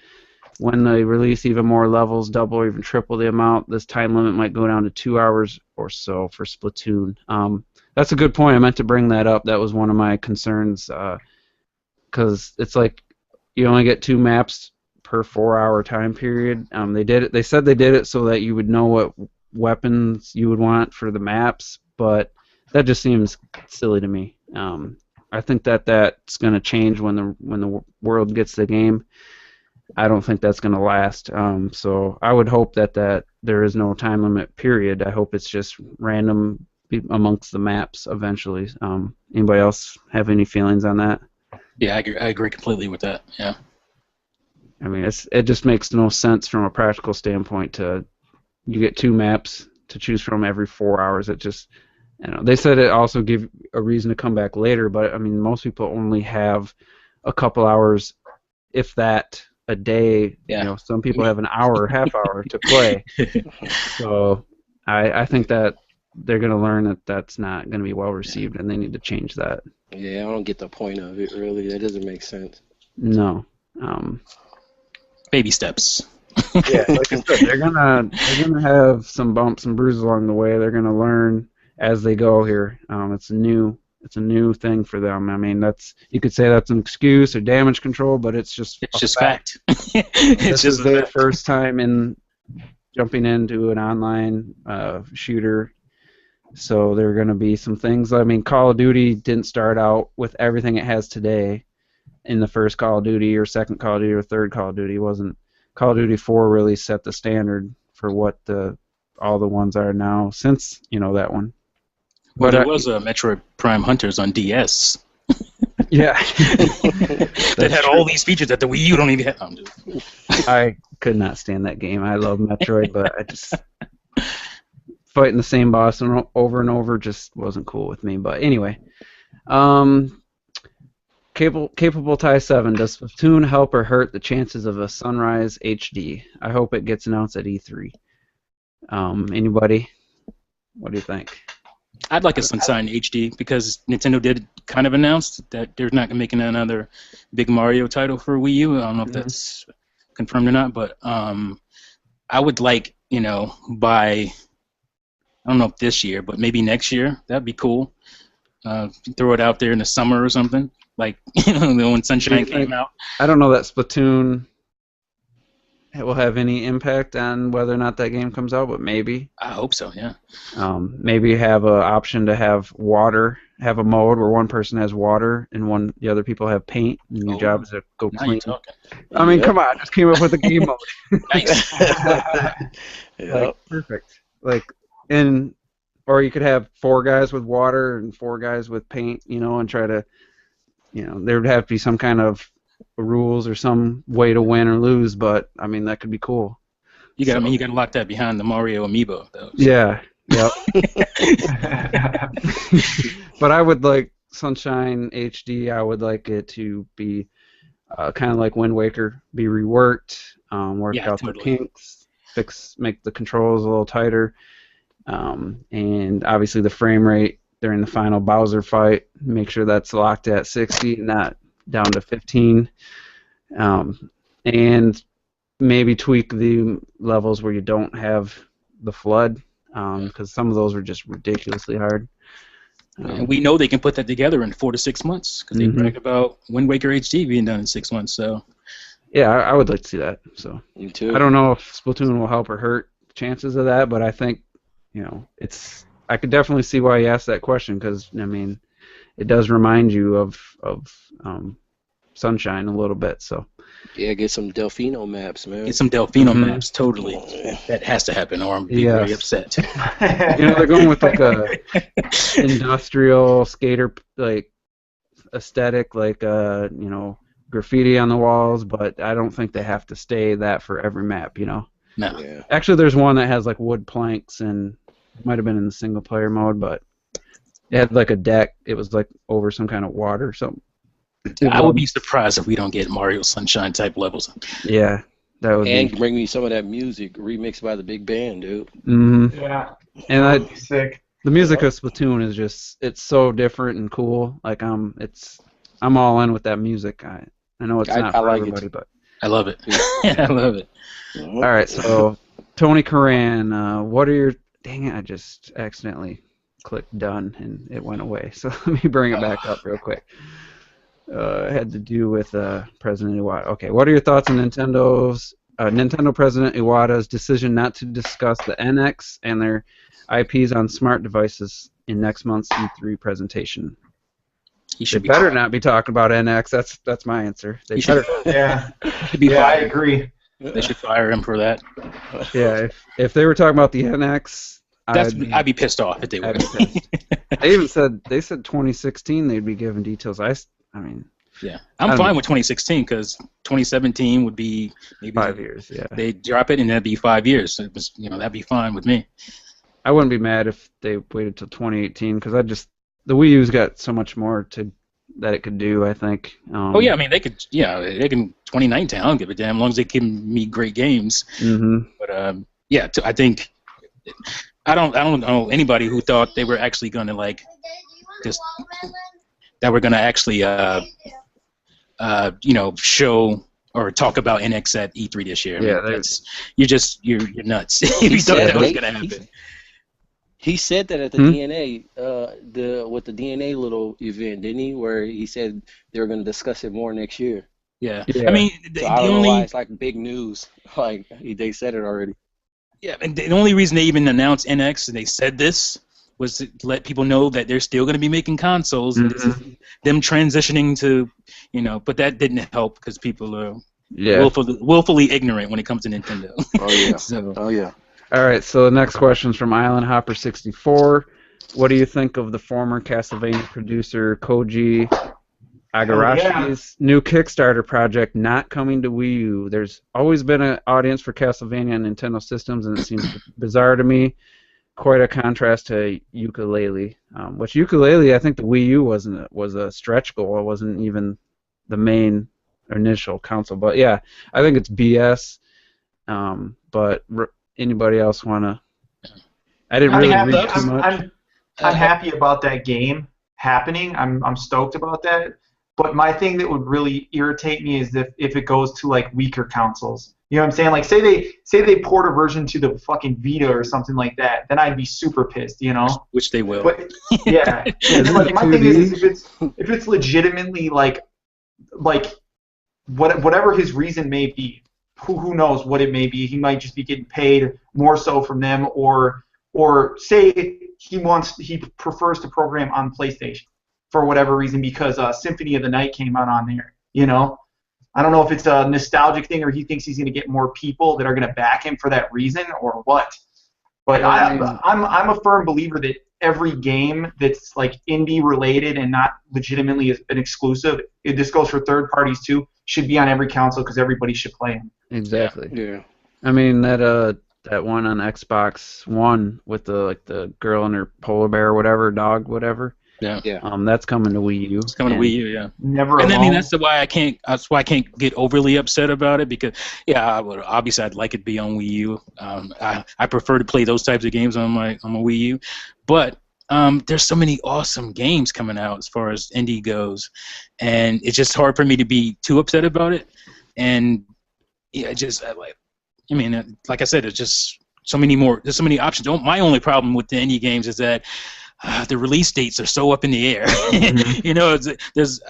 when they release even more levels, double or even triple the amount, this time limit might go down to 2 hours or so for Splatoon? That's a good point. I meant to bring that up. That was one of my concerns because it's like you only get 2 maps per 4-hour time period. They said they did it so that you would know what weapons you would want for the maps, but that just seems silly to me. I think that's going to change when the world gets the game. I don't think that's going to last. So I would hope that there is no time limit period. I hope it's just random amongst the maps eventually. Anybody else have any feelings on that? Yeah, I agree completely with that. Yeah. I mean, it just makes no sense from a practical standpoint you get 2 maps to choose from every 4 hours. You know, they said it also give a reason to come back later, but I mean, most people only have a couple hours, if that, a day. Yeah. You know, some people have an hour, half hour to play. So I think that they're going to learn that that's not going to be well received, and they need to change that. Yeah, I don't get the point of it, really. That doesn't make sense. No. Baby steps. Yeah, like I said, they're gonna have some bumps and bruises along the way. They're gonna learn as they go here. It's a new thing for them. I mean, you could say that's an excuse or damage control, but it's just fact. This is their first time in jumping into an online shooter, so there are going to be some things. I mean, Call of Duty didn't start out with everything it has today in the first Call of Duty or second Call of Duty or third Call of Duty. It wasn't. Call of Duty 4 really set the standard for what all the ones are now since that one. Well, there was a Metroid Prime Hunters on DS. Yeah. That had all these features that the Wii U don't even have. I could not stand that game. I love Metroid, but I just fighting the same boss over and over just wasn't cool with me. But anyway, Capable Tie 7, does Splatoon help or hurt the chances of a Sunrise HD? I hope it gets announced at E3. Anybody? What do you think? I'd like a Sunshine HD because Nintendo did kind of announce that they're not making another big Mario title for Wii U. I don't know if that's confirmed or not, but I would like, by, I don't know if this year, but maybe next year. That'd be cool. Throw it out there in the summer or something. Like, when Sunshine came out. I don't know that Splatoon will have any impact on whether or not that game comes out, but maybe. I hope so, yeah. Maybe have an option to have water, have a mode where one person has water and the other people have paint, and your job is to go Now clean. you're talking. I mean, come on, I just came up with a game mode. Nice. Like, perfect. Or you could have 4 guys with water and 4 guys with paint, and try to, there would have to be some kind of rules or some way to win or lose, but I mean that could be cool. You got to lock that behind the Mario Amiibo, though. So. Yeah. Yep. But I would like Sunshine HD. I would like it to be kind of like Wind Waker, be reworked, work out the kinks, make the controls a little tighter, and obviously the frame rate during the final Bowser fight, make sure that's locked at 60, not down to 15, and maybe tweak the levels where you don't have the flood, because some of those are just ridiculously hard. And we know they can put that together in 4 to 6 months because they bragged about Wind Waker HD being done in 6 months. So yeah, I would like to see that. So me too. I don't know if Splatoon will help or hurt the chances of that, but I think I could definitely see why you asked that question, because I mean it does remind you of Sunshine a little bit. So yeah, get some Delfino maps, man. Get some Delfino maps, totally. That has to happen, or I'm very upset. They're going with like a industrial skater like aesthetic, like graffiti on the walls, but I don't think they have to stay that for every map. No. Yeah. Actually, there's one that has like wood planks, and it might have been in the single player mode, but it had like a deck. It was like over some kind of water or something. I would be surprised if we don't get Mario Sunshine type levels. Yeah, that would. And bring me some of that music remixed by the big band, dude. Mm-hmm. Yeah. And sick. The music of Splatoon is just—it's so different and cool. Like I'm all in with that music. I know it's not for like everybody, but I love it. I love it. All right, so Tony Karan, what are your? Dang it! I just accidentally clicked done and it went away. So let me bring it back up real quick. It had to do with President Iwata. Okay, what are your thoughts on Nintendo President Iwata's decision not to discuss the NX and their IPs on smart devices in next month's E3 presentation? He should better not be talking about NX. That's my answer. They better. Yeah. Yeah, I agree. They should fire him for that. Yeah, if they were talking about the NX, I'd be pissed off if they were. They said 2016 they'd be giving details. I mean, yeah, I'm fine with 2016 because 2017 would be maybe 5 years. Yeah, they drop it and that'd be 5 years. So it was, that'd be fine with me. I wouldn't be mad if they waited till 2018 because the Wii U's got so much more that it could do. I think. Oh yeah, I mean they can. Yeah, they can. 2019. I don't give a damn. As long as they give me great games. But yeah, I think. I don't know anybody who thought they were actually gonna like just that we're gonna actually show or talk about NX at E3 this year. Yeah, I mean, you're nuts. If you thought that was gonna happen. He said that at the DNA, with the DNA little event, didn't he? Where he said they were going to discuss it more next year. Yeah. I mean, so I don't know why it's like big news. Like they said it already. Yeah, and the only reason they even announced NX and they said this was to let people know that they're still going to be making consoles, and this is them transitioning to, but that didn't help because people are willfully ignorant when it comes to Nintendo. Oh yeah. Oh yeah. All right, so the next question is from Island Hopper 64. What do you think of the former Castlevania producer Koji Igarashi's new Kickstarter project not coming to Wii U? There's always been an audience for Castlevania on Nintendo systems, and it seems bizarre to me. Quite a contrast to Ukulele. Which Ukulele, I think the Wii U was a stretch goal. It wasn't even the main initial console. But yeah, I think it's BS. But anybody else want to? I didn't really read too much. I'm happy about that game happening. I'm stoked about that. But my thing that would really irritate me is if it goes to like weaker consoles. You know what I'm saying? Like say they port a version to the fucking Vita or something like that, then I'd be super pissed. Which they will. But yeah. Like, my thing is if it's legitimately like whatever his reason may be. Who knows what it may be? He might just be getting paid more so from them, or say he prefers to program on PlayStation for whatever reason because Symphony of the Night came out on there. I don't know if it's a nostalgic thing or he thinks he's going to get more people that are going to back him for that reason or what. But I'm a firm believer that every game that's like indie related and not legitimately an exclusive, this goes for third parties too, should be on every console because everybody should play them. Exactly. Yeah. I mean that one on Xbox One with the girl and her polar bear or whatever, dog, whatever. Yeah. That's coming to Wii U. It's coming to Wii U, yeah. Never. And I mean that's why I can't get overly upset about it because obviously I'd like it to be on Wii U. I prefer to play those types of games on my Wii U, but there's so many awesome games coming out as far as indie goes, and it's just hard for me to be too upset about it. And yeah, like I said, there's just so many more. There's so many options. My only problem with the indie games is that the release dates are so up in the air. There's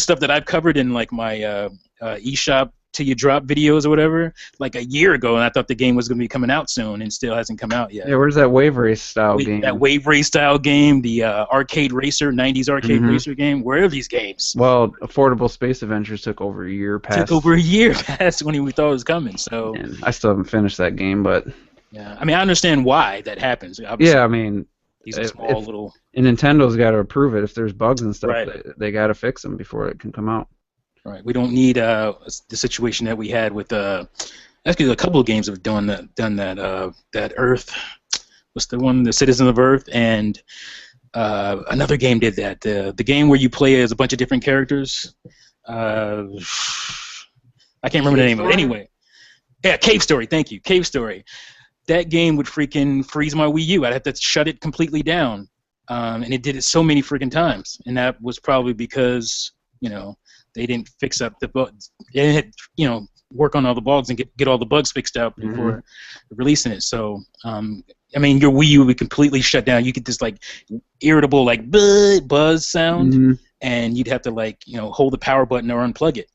stuff that I've covered in like my eShop till you drop videos or whatever, like a year ago, and I thought the game was going to be coming out soon, and still hasn't come out yet. Yeah, where's that Wave Race style game? That Wave Race style game, the arcade racer, 90s arcade racer game. Where are these games? Well, Affordable Space Adventures took over a year past. When we thought it was coming. So and I still haven't finished that game, but yeah, I mean, I understand why that happens. Obviously, yeah, I mean, these are small little. And Nintendo's got to approve it. If there's bugs and stuff, Right. they got to fix them before it can come out. Right. We don't need the situation that we had with actually a couple of games have done that that Earth. What's the one? The Citizen of Earth, and another game did that. The game where you play as a bunch of different characters. I can't remember the name of it. Anyway, yeah, Cave Story. Thank you, Cave Story. That game would freaking freeze my Wii U. I'd have to shut it completely down, and it did it so many freaking times. And that was probably because they didn't fix up the bugs. They didn't, work on all the bugs and get all the bugs fixed out before releasing it. So, I mean, your Wii U would completely shut down. You get this like irritable like buzz sound, and you'd have to hold the power button or unplug it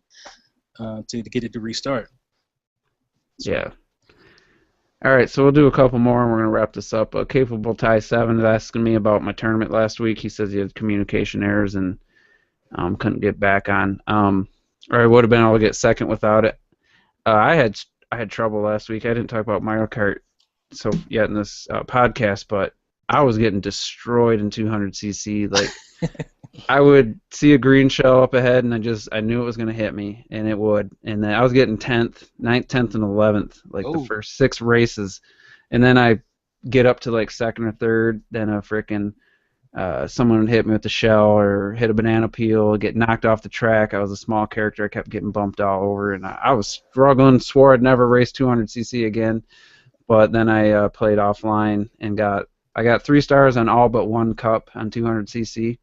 to get it to restart. So. Yeah. All right, so we'll do a couple more, and we're going to wrap this up. Capable Tie 7 is asking me about my tournament last week. He says he had communication errors and couldn't get back on. Or I would have been able to get second without it. I had trouble last week. I didn't talk about Mario Kart yet in this podcast, but I was getting destroyed in 200cc. Like I would see a green shell up ahead, and I knew it was going to hit me, and it would. And then I was getting 10th, 9th, 10th, and 11th, like the first 6 races. And then I get up to like second or third, then a frickin' someone would hit me with the shell or hit a banana peel, get knocked off the track. I was a small character. I kept getting bumped all over, and I was struggling, swore I'd never race 200cc again. But then I played offline and I got 3 stars on all but one cup on 200cc.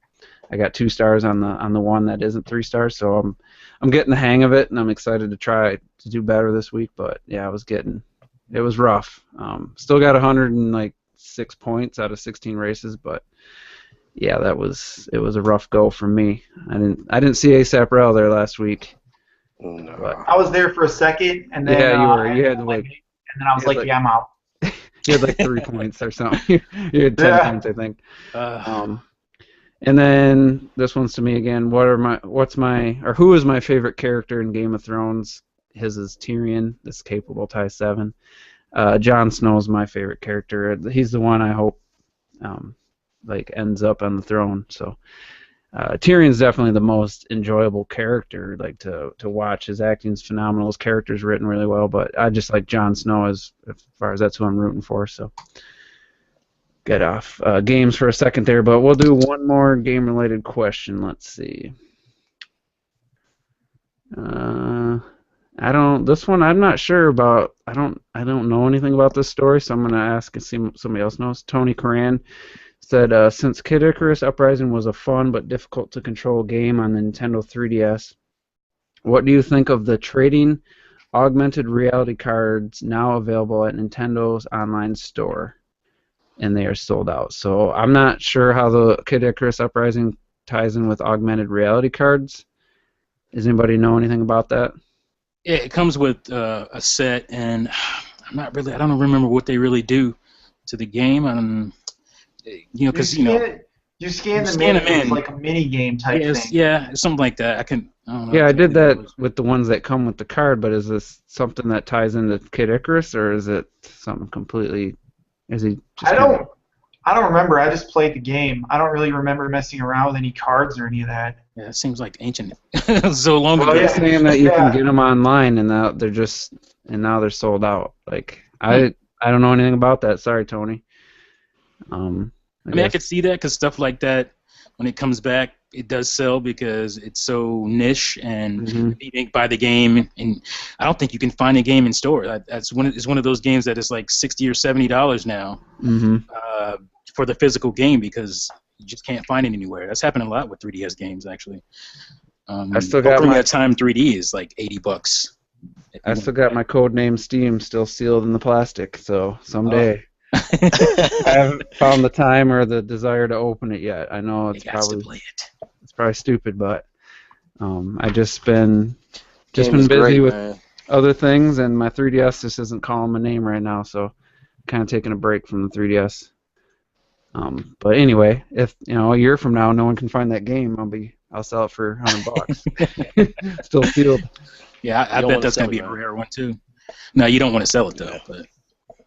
I got 2 stars on the one that isn't 3 stars, so I'm getting the hang of it, and I'm excited to try to do better this week. But yeah, it was rough. Still got 106 points out of 16 races, but yeah, it was a rough go for me. I didn't see ASAP Rel there last week. No. But, I was there for a second, and then you had like, and then I was like, yeah, I'm out. you had like 3 points or something. You had 10 points, I think. And then this one's to me again. Who is my favorite character in Game of Thrones? His is Tyrion, this capable tie 7. Jon Snow's my favorite character. He's the one I hope ends up on the throne. So Tyrion's definitely the most enjoyable character to watch. His acting's phenomenal. His character's written really well, but I just like Jon Snow as far as that's who I'm rooting for. So get off games for a second there, but we'll do one more game-related question. Let's see. This one I'm not sure about. I don't know anything about this story, so I'm gonna ask and see if somebody else knows. Tony Coran said, since Kid Icarus Uprising was a fun but difficult to control game on the Nintendo 3DS, what do you think of the trading augmented reality cards now available at Nintendo's online store? And they are sold out. So I'm not sure how the Kid Icarus Uprising ties in with augmented reality cards. Does anybody know anything about that? Yeah, it comes with a set, and I don't remember what they really do to the game. You scan them in. It's like a mini game type thing. Yeah, something like that. I don't know. Yeah, I did that with the ones that come with the card, but is this something that ties into Kid Icarus, or is it something completely? Is he? I don't remember. I just played the game. I don't really remember messing around with any cards or any of that. Yeah, it seems like ancient. So long ago. They're saying that you can get them online, and now they're sold out. Like I don't know anything about that. Sorry, Tony. I could see that because stuff like that, when it comes back, it does sell because it's so niche, and you can buy the game, and I don't think you can find a game in store. It's one of those games that is like $60 or $70 now for the physical game because you just can't find it anywhere. That's happened a lot with 3DS games, actually. I still got Ocarina of Time 3D is like $80. I still got my Codename Steam still sealed in the plastic, so someday. I haven't found the time or the desire to open it yet. I know it's probably stupid, but I just been busy with other things, and my 3DS just isn't calling my name right now, so kind of taking a break from the 3DS. But anyway, if a year from now no one can find that game, I'll sell it for $100. Still sealed. Yeah, I bet that's gonna be a rare one too. No, you don't want to sell it though, but.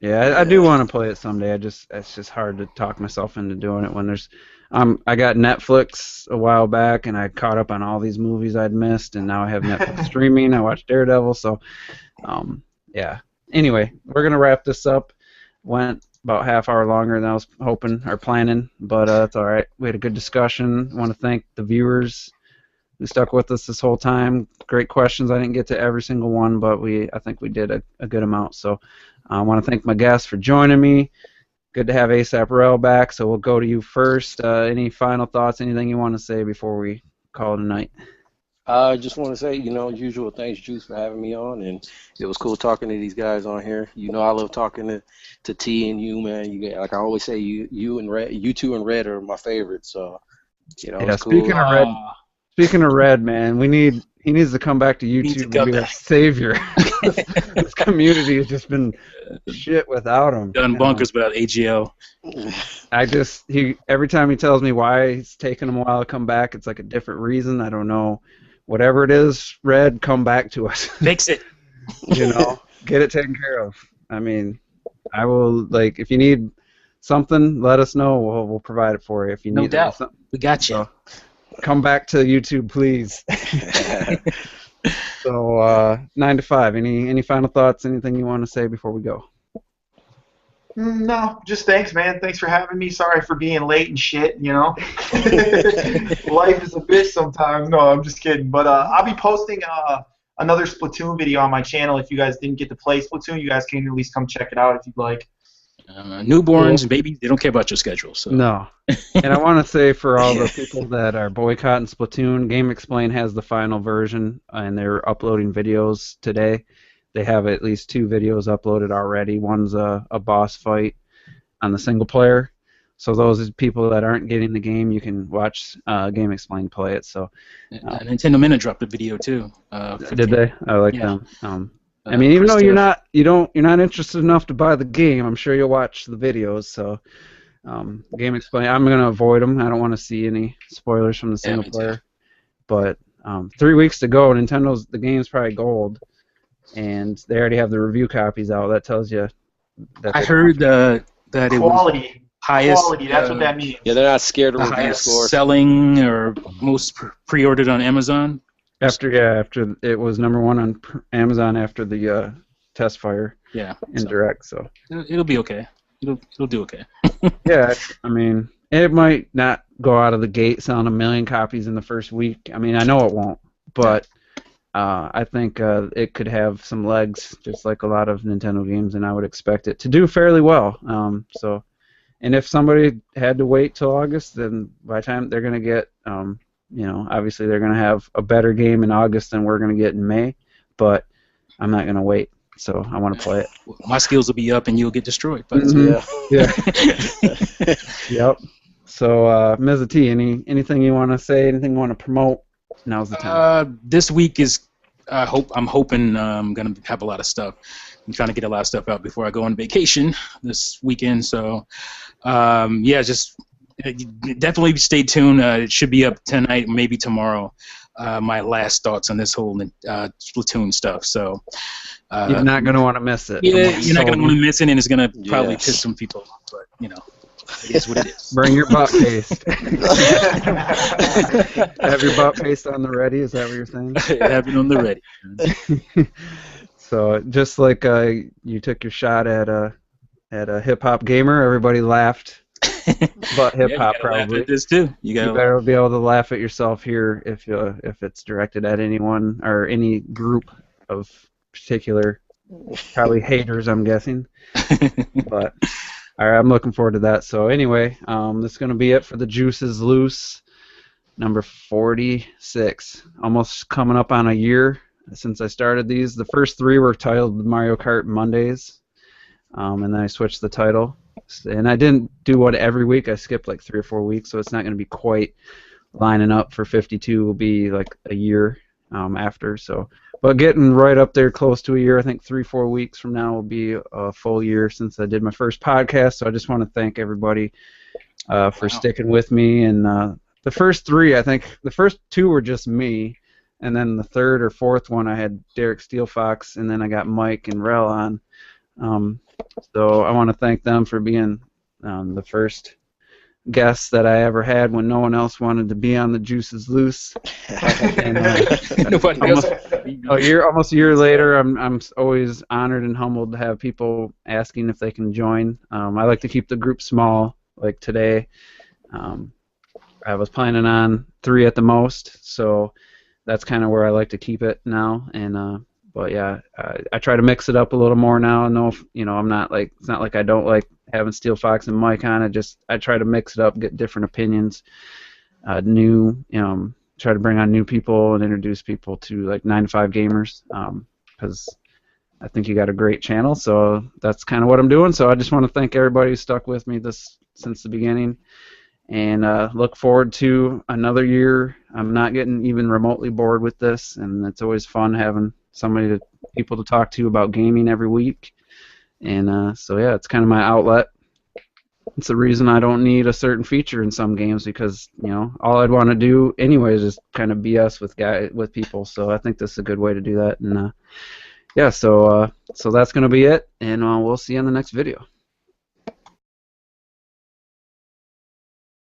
Yeah, I do want to play it someday. It's just hard to talk myself into doing it when there's. I got Netflix a while back, and I caught up on all these movies I'd missed, and now I have Netflix streaming. I watched Daredevil, so yeah. Anyway, we're gonna wrap this up. Went about half hour longer than I was hoping or planning, but that's all right. We had a good discussion. I want to thank the viewers who stuck with us this whole time. Great questions. I didn't get to every single one, but I think we did a good amount. So. I want to thank my guests for joining me. Good to have ASAP Rel back, so we'll go to you first. Any final thoughts, anything you want to say before we call it a night? I just want to say, usual thanks, Juice, for having me on, and it was cool talking to these guys on here. I love talking to T and you, man. Like I always say, you two and Red are my favorites. So, it's cool. Speaking of Red, man, he needs to come back to YouTube and be a savior. This community has just been shit without him. Done bonkers without AGL. Every time he tells me why it's taking him a while to come back, it's like a different reason. I don't know. Whatever it is, Red, come back to us. Fix it. Get it taken care of. I mean, I will, if you need something, let us know. We'll provide it for you. If you need no doubt. We got you. So, come back to YouTube, please. So, 9 to 5. Any final thoughts? Anything you want to say before we go? No, just thanks, man. Thanks for having me. Sorry for being late and shit, you know. Life is a bitch sometimes. No, I'm just kidding. But I'll be posting another Splatoon video on my channel. If you guys didn't get to play Splatoon, you guys can at least come check it out if you'd like. Newborns and babies, they don't care about your schedule. So. No. And I want to say for all the people that are boycotting Splatoon, Game Explain has the final version, and they're uploading videos today. They have at least 2 videos uploaded already. One's a boss fight on the single player. So those people that aren't getting the game, you can watch Game Explain play it. So Nintendo Minute dropped a video too. Did they? I like them. I mean, even though you're not interested enough to buy the game, I'm sure you'll watch the videos. So Game Explain, I'm gonna avoid them. I don't want to see any spoilers from the single player. But 3 weeks to go. The game's probably gold. And they already have the review copies out. That tells you that I heard that it was highest. Quality, that's what that means. Yeah, they're not scared of the review highest scores. Selling or most pre-ordered on Amazon. After it was #1 on Amazon after the Testfire. Yeah. In Direct, so it'll be okay. It'll do okay. Yeah, I mean, it might not go out of the gate selling 1 million copies in the first week. I mean, I know it won't, but. I think it could have some legs, just like a lot of Nintendo games, and I would expect it to do fairly well. And if somebody had to wait till August, then by the time they're going to get, obviously they're going to have a better game in August than we're going to get in May. But I'm not going to wait, so I want to play it. My skills will be up, and you'll get destroyed. But Yeah. Yep. So, Ms. T, anything you want to say? Anything you want to promote? Now's the time. This week is. I'm hoping I'm gonna have a lot of stuff. I'm trying to get a lot of stuff out before I go on vacation this weekend. So, just definitely stay tuned. It should be up tonight, maybe tomorrow. My last thoughts on this whole Splatoon stuff. So you're not gonna want to miss it. Yeah, you're not gonna want to miss it, and it's gonna probably piss some people off. But it is what it is. Bring your butt paste. Have your butt paste on the ready. Is that what you're saying? Have it on the ready. So just like you took your shot at a hip hop gamer, everybody laughed. But hip hop probably. This too. You better be able to laugh at yourself here if it's directed at anyone or any group of particular, probably haters, I'm guessing. But. All right, I'm looking forward to that. So anyway, this is going to be it for the Juices Loose, number 46. Almost coming up on a year since I started these. The first 3 were titled Mario Kart Mondays, and then I switched the title. And I didn't do one every week. I skipped like 3 or 4 weeks, so it's not going to be quite lining up for 52. Will be like a year after. So. But getting right up there close to a year, I think 3-4 weeks from now will be a full year since I did my first podcast. So I just want to thank everybody for sticking with me. And the first 3, I think the first 2 were just me, and then the 3rd or 4th one I had Derek Steelfox, and then I got Mike and Rel on. So I want to thank them for being the first guests that I ever had when no one else wanted to be on the Juices Loose. And, almost a year later, I'm always honored and humbled to have people asking if they can join. I like to keep the group small. Like today, I was planning on 3 at the most, so that's kind of where I like to keep it now. And but yeah, I try to mix it up a little more now. I know I'm not like, it's not like I don't like having Steel Fox and Mike on. I try to mix it up, get different opinions, try to bring on new people and introduce people to like 9 to 5 gamers, because I think you got a great channel. So that's kind of what I'm doing. So I just want to thank everybody who stuck with me since the beginning, and look forward to another year. I'm not getting even remotely bored with this, and it's always fun having people to talk to about gaming every week. And so yeah, it's kind of my outlet. It's the reason I don't need a certain feature in some games, because all I'd want to do anyway is just kind of BS with people. So I think this is a good way to do that. And yeah, so that's gonna be it, and we'll see you in the next video.